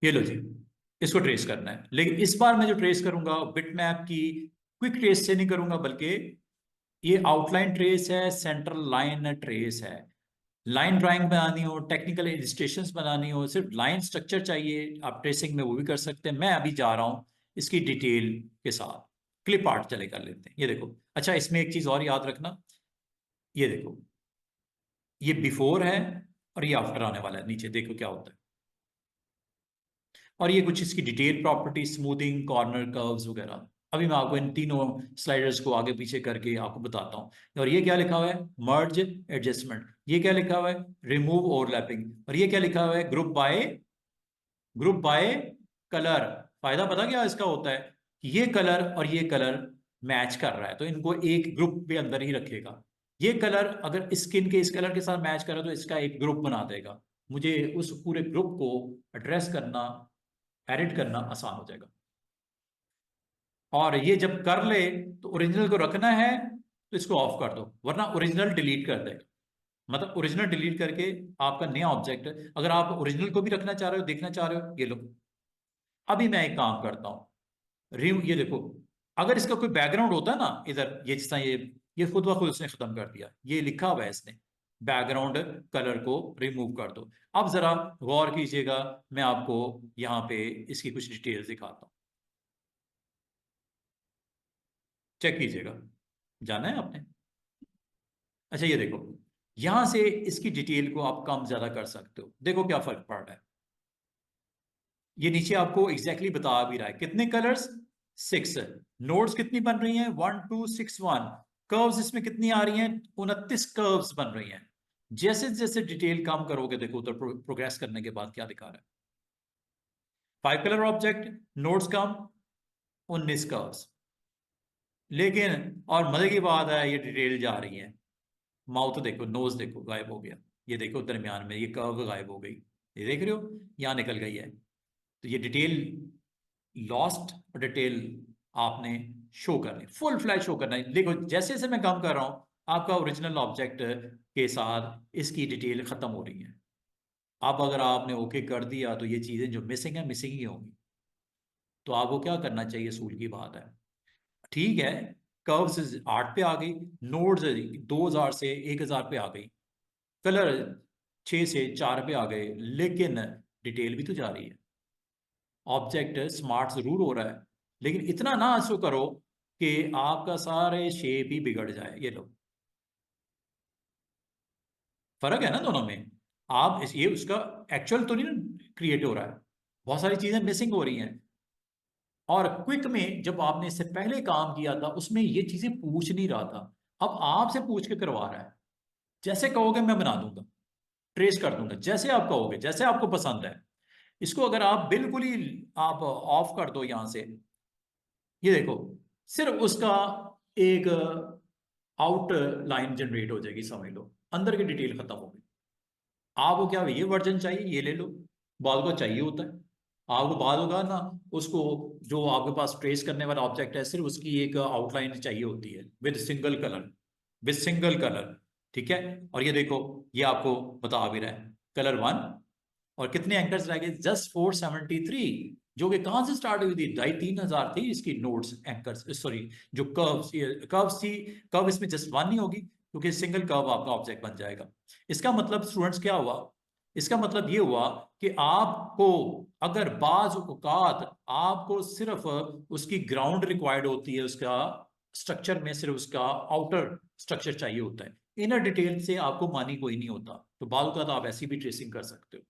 ये लो जी, इसको ट्रेस करना है, लेकिन इस बार मैं जो ट्रेस करूंगा बिटमैप की क्विक ट्रेस से नहीं करूंगा, बल्कि ये आउटलाइन ट्रेस है, सेंट्रल लाइन ट्रेस है। लाइन ड्राइंग बनानी हो, टेक्निकल इलस्ट्रेशंस बनानी हो, सिर्फ लाइन स्ट्रक्चर चाहिए, आप ट्रेसिंग में वो भी कर सकते हैं। मैं अभी जा रहा हूं इसकी डिटेल के साथ, क्लिप आर्ट चले कर लेते हैं। ये देखो, अच्छा इसमें एक चीज और याद रखना, ये देखो ये बिफोर है और ये आफ्टर आने वाला है, नीचे देखो क्या होता है। और ये कुछ इसकी detail property, smoothing, corner curves वगैरह। अभी मैं आपको इन तीनों स्लाइडर्स को आगे पीछे करके आपको बताता हूँ। और ये क्या लिखा हुआ है, मर्ज एडजस्टमेंट। ये क्या लिखा हुआ है, रिमूव ओवरलैपिंग। और ये क्या लिखा हुआ है, ग्रुप बाय कलर। फायदा पता क्या इसका होता है, कि ये कलर और ये कलर मैच कर रहा है तो इनको एक ग्रुप के अंदर ही रखेगा। ये कलर अगर स्किन के इस कलर के साथ मैच करे तो इसका एक ग्रुप बना देगा। मुझे उस पूरे ग्रुप को एड्रेस करना, एडिट करना आसान हो जाएगा। और ये जब कर ले तो ओरिजिनल को रखना है तो इसको ऑफ कर दो, वरना ओरिजिनल डिलीट कर देगा। मतलब ओरिजिनल डिलीट करके आपका नया ऑब्जेक्ट, अगर आप ओरिजिनल को भी रखना चाह रहे हो, देखना चाह रहे हो, ये लो। अभी मैं एक काम करता हूं, रिव ये देखो, अगर इसका कोई बैकग्राउंड होता ना इधर, ये जिस तरह ये खुद ब खुद उसने खत्म कर दिया, ये लिखा हुआ है इसने, बैकग्राउंड कलर को रिमूव कर दो। अब जरा गौर कीजिएगा, मैं आपको यहाँ पे इसकी कुछ डिटेल्स दिखाता हूँ, चेक कीजिएगा। जाना है आपने? अच्छा ये देखो, यहां से इसकी डिटेल को आप कम ज्यादा कर सकते हो, देखो क्या फर्क पड़ रहा है। ये नीचे आपको एग्जैक्टली बता भी रहा है कितने कलर्स, 6। नोड्स कितनी बन रही हैं, 1 2 6 1। कर्व्स इसमें कितनी आ रही हैं, 29 कर्व्स बन रही हैं। जैसे जैसे डिटेल कम करोगे, देखो उधर प्रोग्रेस करने के बाद क्या दिखा रहा है, 5 कलर ऑब्जेक्ट, नोड्स कम, 19 कर्व्स। लेकिन और मजे की बात है, ये डिटेल जा रही है। माउथ देखो, नोज देखो गायब हो गया, ये देखो दरमियान में ये कर्व गायब हो गई, ये देख रहे हो, यहां निकल गई है। तो ये डिटेल लॉस्ट और डिटेल आपने शो करनी, फुल फ्लैश शो करना है। देखो जैसे जैसे मैं काम कर रहा हूं, आपका ओरिजिनल ऑब्जेक्ट के साथ इसकी डिटेल खत्म हो रही है। अब अगर आपने ओके कर दिया तो ये चीजें जो मिसिंग है मिसिंग ही होंगी। तो आपको क्या करना चाहिए, असूल की बात है, ठीक है। कर्व्स 8 पे आ गई, नोड्स 2000 से 1000 पे आ गई, कलर 6 से 4 पे आ गए, लेकिन डिटेल भी तो जा रही है। ऑब्जेक्ट स्मार्ट जरूर हो रहा है, लेकिन इतना ना ऐसा करो कि आपका सारे शेप ही बिगड़ जाए। ये लो, फर्क है ना दोनों में। आप ये उसका एक्चुअल तो नहीं क्रिएट हो रहा है, बहुत सारी चीजें मिसिंग हो रही हैं। और क्विक में जब आपने इससे पहले काम किया था उसमें ये चीजें पूछ नहीं रहा था, अब आपसे पूछ के करवा रहा है। जैसे कहोगे मैं बना दूंगा, ट्रेस कर दूंगा, जैसे आप कहोगे, जैसे आपको पसंद है। इसको अगर आप बिल्कुल ही आप ऑफ कर दो यहां से, ये देखो, सिर्फ उसका एक आउट लाइन जनरेट हो जाएगी, समझ लो अंदर की डिटेल खत्म हो गई। आपको क्या ये वर्जन चाहिए, ये ले लो, बाद को चाहिए होता है। आपको बाद होगा ना, उसको जो आपके पास ट्रेस करने वाला ऑब्जेक्ट है, सिर्फ उसकी एक आउटलाइन चाहिए होती है विद सिंगल कलर, ठीक है। और ये देखो, ये आपको बता भी रहा है कलर 1, और कितने एंकर्स रह गए, जस्ट 473, जो कि कहां से स्टार्ट हुई थी, 2500 थी इसकी नोड्स एंकर्स, सॉरी जो कर्व्स, कर्व्स थी। कर्व इसमें जस्ट 1 नहीं होगी, क्योंकि सिंगल कर्व आपका ऑब्जेक्ट बन जाएगा। इसका मतलब स्टूडेंट्स क्या हुआ, इसका मतलब ये हुआ कि आपको अगर बाज औकात आपको सिर्फ उसकी ग्राउंड रिक्वायर्ड होती है, उसका स्ट्रक्चर में सिर्फ उसका आउटर स्ट्रक्चर चाहिए होता है, इनर डिटेल से आपको मानी कोई नहीं होता, तो बाल का तो आप ऐसी भी ट्रेसिंग कर सकते हो।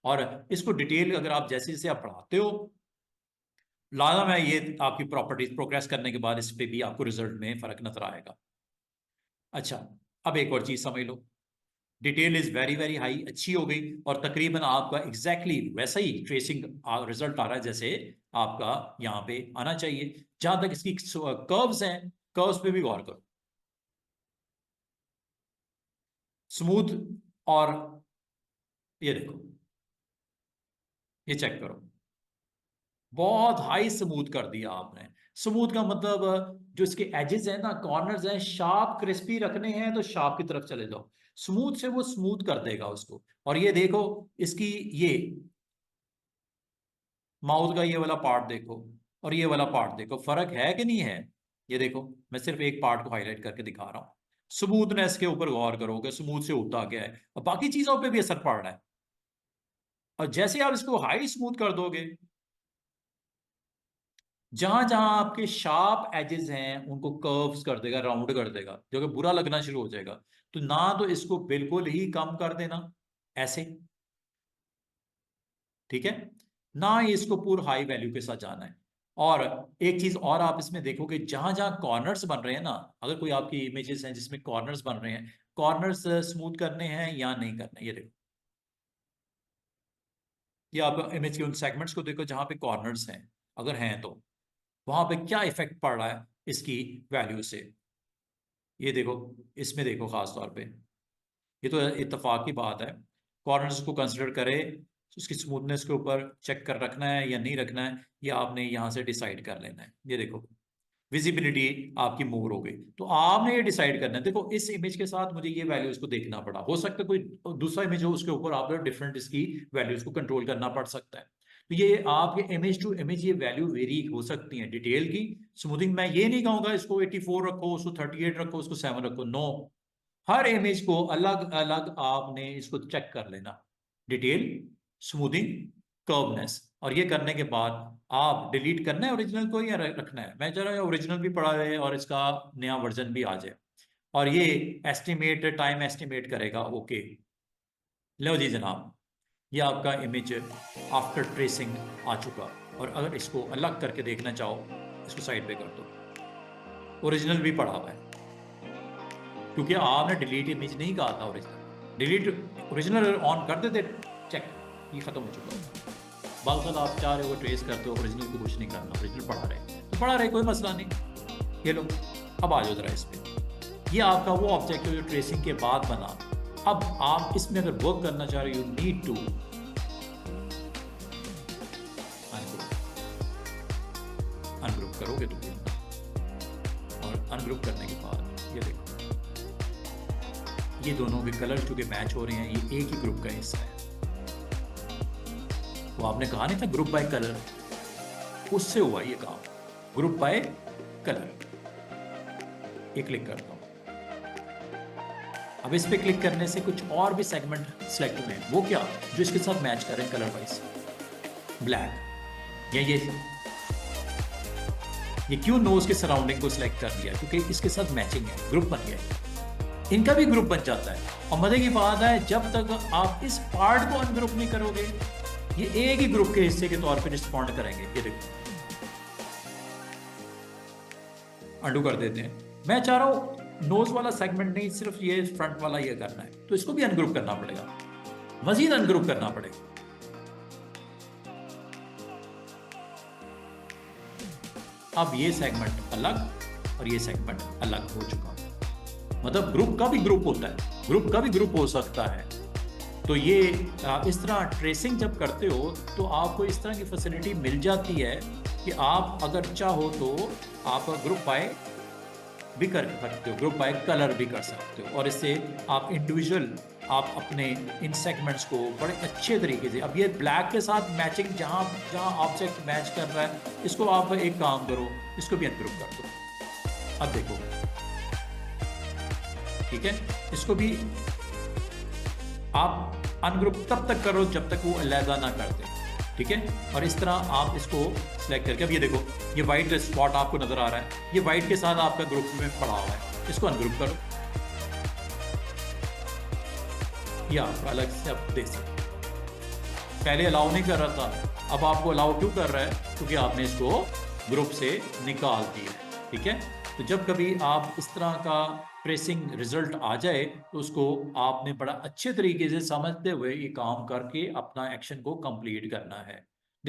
और इसको डिटेल अगर आप जैसे जैसे आप पढ़ाते हो, लाना मैं ये आपकी प्रॉपर्टीज प्रोग्रेस करने के बाद इस पे भी आपको रिजल्ट में फर्क नजर आएगा। अच्छा, अब एक और चीज समझ लो, detail is very very high, अच्छी हो गई, और तकरीबन आपका एग्जैक्टली वैसा ही ट्रेसिंग रिजल्ट आ रहा है जैसे आपका यहाँ पे आना चाहिए। जहां तक इसकी कर्व्स हैं, कर्व्स पे भी गौर करो, स्मूथ, और ये देखो, ये चेक करो, बहुत हाई स्मूथ कर दिया आपने। स्मूथ का मतलब जो इसके एजेस हैं ना, कॉर्नर्स हैं, शार्प क्रिस्पी रखने हैं तो शार्प की तरफ चले जाओ, स्मूथ से वो स्मूथ कर देगा उसको। और ये देखो, इसकी ये माउथ का ये वाला पार्ट देखो, और ये वाला पार्ट देखो, फर्क है कि नहीं है? ये देखो, मैं सिर्फ एक पार्ट को हाईलाइट करके दिखा रहा हूं। स्मूथनेस के ऊपर गौर करोगे, स्मूथ से होता क्या है, और बाकी चीजों पे भी असर पड़ रहा है। और जैसे आप इसको हाई स्मूथ कर दोगे, जहां जहां आपके शार्प एजेस हैं उनको कर्व्स कर देगा, राउंड कर देगा, जो कि बुरा लगना शुरू हो जाएगा। तो ना तो इसको बिल्कुल ही कम कर देना ऐसे, ठीक है, ना ही इसको पूरा हाई वैल्यू के साथ जाना है। और एक चीज और आप इसमें देखोगे, जहां जहां कॉर्नर्स बन रहे हैं ना, अगर कोई आपकी इमेजेस हैं जिसमें कॉर्नर्स बन रहे हैं, कॉर्नर्स स्मूथ करने हैं या नहीं करने, ये देखो, ये आप इमेज के उन सेगमेंट्स को देखो जहां पे कॉर्नर्स हैं, अगर हैं तो वहां पे क्या इफेक्ट पड़ रहा है इसकी वैल्यू से। ये देखो, इसमें देखो खास तौर पे, ये तो इत्तेफाक की बात है, कॉर्नर्स को कंसिडर करे, उसकी स्मूथनेस के ऊपर चेक कर रखना है या नहीं रखना है, ये आपने यहाँ से डिसाइड कर लेना है। ये देखो, विजिबिलिटी आपकी मोर हो गई, तो आपने ये डिसाइड करना है। देखो, इस इमेज के साथ मुझे ये वैल्यूज को देखना पड़ा, हो सकता है कोई दूसरा इमेज हो, उसके ऊपर आपको डिफरेंट इसकी वैल्यूज को कंट्रोल करना पड़ सकता है। तो ये आपके इमेज टू इमेज ये वैल्यू वेरी हो सकती है डिटेल की। स्मूथिंग मैं ये नहीं कहूंगा इसको 84 रखो, उसको 38 रखो, उसको 7 रखो, नो, हर इमेज को अलग अलग आपने इसको चेक कर लेना, डिटेल, स्मूथिंग, कर्वनेस। और ये करने के बाद आप डिलीट करना है ओरिजिनल को या रखना है? मैं जरा ओरिजिनल भी पड़ा है और इसका नया वर्जन भी आ जाए, और ये एस्टिमेट टाइम एस्टिमेट करेगा। ओके, लो जी जनाब, ये आपका इमेज आफ्टर ट्रेसिंग आ चुका। और अगर इसको अलग करके देखना चाहो, इसको साइड पे कर दो, ओरिजिनल भी पड़ा हुआ है, क्योंकि आपने डिलीट इमेज नहीं कहा था ओरिजिनल। डिलीट ओरिजिनल ऑन कर देते, चेक, ये खत्म हो चुका है। बाल आप चाह रहे हो ट्रेस करते हो, ओरिजिनल को कुछ नहीं करना, ओरिजिनल पढ़ा रहे तो पढ़ा रहे, कोई मसला नहीं। ये लो, अब आ जाओ जरा इस पे, ये आपका वो ऑब्जेक्ट है जो ट्रेसिंग के बाद बना। अब आप इसमें अगर वर्क करना चाह रहे हो, यू नीड टू अनग्रुप करोगे तो, और अनग्रुप करने के बाद ये देखो, ये दोनों के कलर चूंकि मैच हो रहे हैं, ये एक ही ग्रुप का हिस्सा है। वो आपने कहा नहीं था ग्रुप बाय कलर, उससे हुआ ये काम, ग्रुप बाय कलर। ये क्लिक करता हूं, अब इस पे क्लिक करने से कुछ और भी सेगमेंट सिलेक्ट हुए हैं, वो क्या, जो इसके साथ मैच करें कलर वाइज, ब्लैक, या ये क्यों नोज के सराउंडिंग को सिलेक्ट कर दिया, क्योंकि इसके साथ मैचिंग है, ग्रुप बन गया है, इनका भी ग्रुप बन जाता है। और मजे की बात है, जब तक आप इस पार्ट को अनग्रुप नहीं करोगे, ये एक ही ग्रुप के हिस्से के तौर पे रिस्पॉन्ड करेंगे। ये देखो, अंडू कर देते हैं। मैं चाह रहा हूं नोज वाला सेगमेंट नहीं, सिर्फ ये फ्रंट वाला ये करना है, तो इसको भी अनग्रुप करना पड़ेगा, मजीद अनग्रुप करना पड़ेगा। अब ये सेगमेंट अलग और ये सेगमेंट अलग हो चुका, मतलब ग्रुप का भी ग्रुप होता है, ग्रुप का भी ग्रुप हो सकता है। तो ये इस तरह ट्रेसिंग जब करते हो तो आपको इस तरह की फैसिलिटी मिल जाती है कि आप अगर चाहो तो आप ग्रुप बाय भी कर सकते हो, ग्रुप बाय कलर भी कर सकते हो, और इससे आप इंडिविजुअल आप अपने इन सेगमेंट्स को बड़े अच्छे तरीके से, अब ये ब्लैक के साथ मैचिंग जहाँ जहाँ ऑब्जेक्ट मैच कर रहा है, इसको आप एक काम करो, इसको भी अनग्रुप कर दो। अब देखो, ठीक है, इसको भी आप अनग्रुप तब तक करो जब तक वो अलहदा ना कर दे, ठीक है। और इस तरह आप इसको सिलेक्ट करके, अब ये देखो, ये वाइट स्पॉट आपको नजर आ रहा है, ये वाइट के साथ आपका ग्रुप में पड़ा हुआ है, इसको अनग्रुप करो, या आप अलग से आप देख सकते पहले अलाउ नहीं कर रहा था, अब आपको अलाउ क्यों कर रहा है? क्योंकि आपने इसको ग्रुप से निकाल दिया है। ठीक है, तो जब कभी आप इस तरह का प्रेसिंग रिजल्ट आ जाए तो उसको आपने बड़ा अच्छे तरीके से समझते हुए ये काम करके अपना एक्शन को कंप्लीट करना है।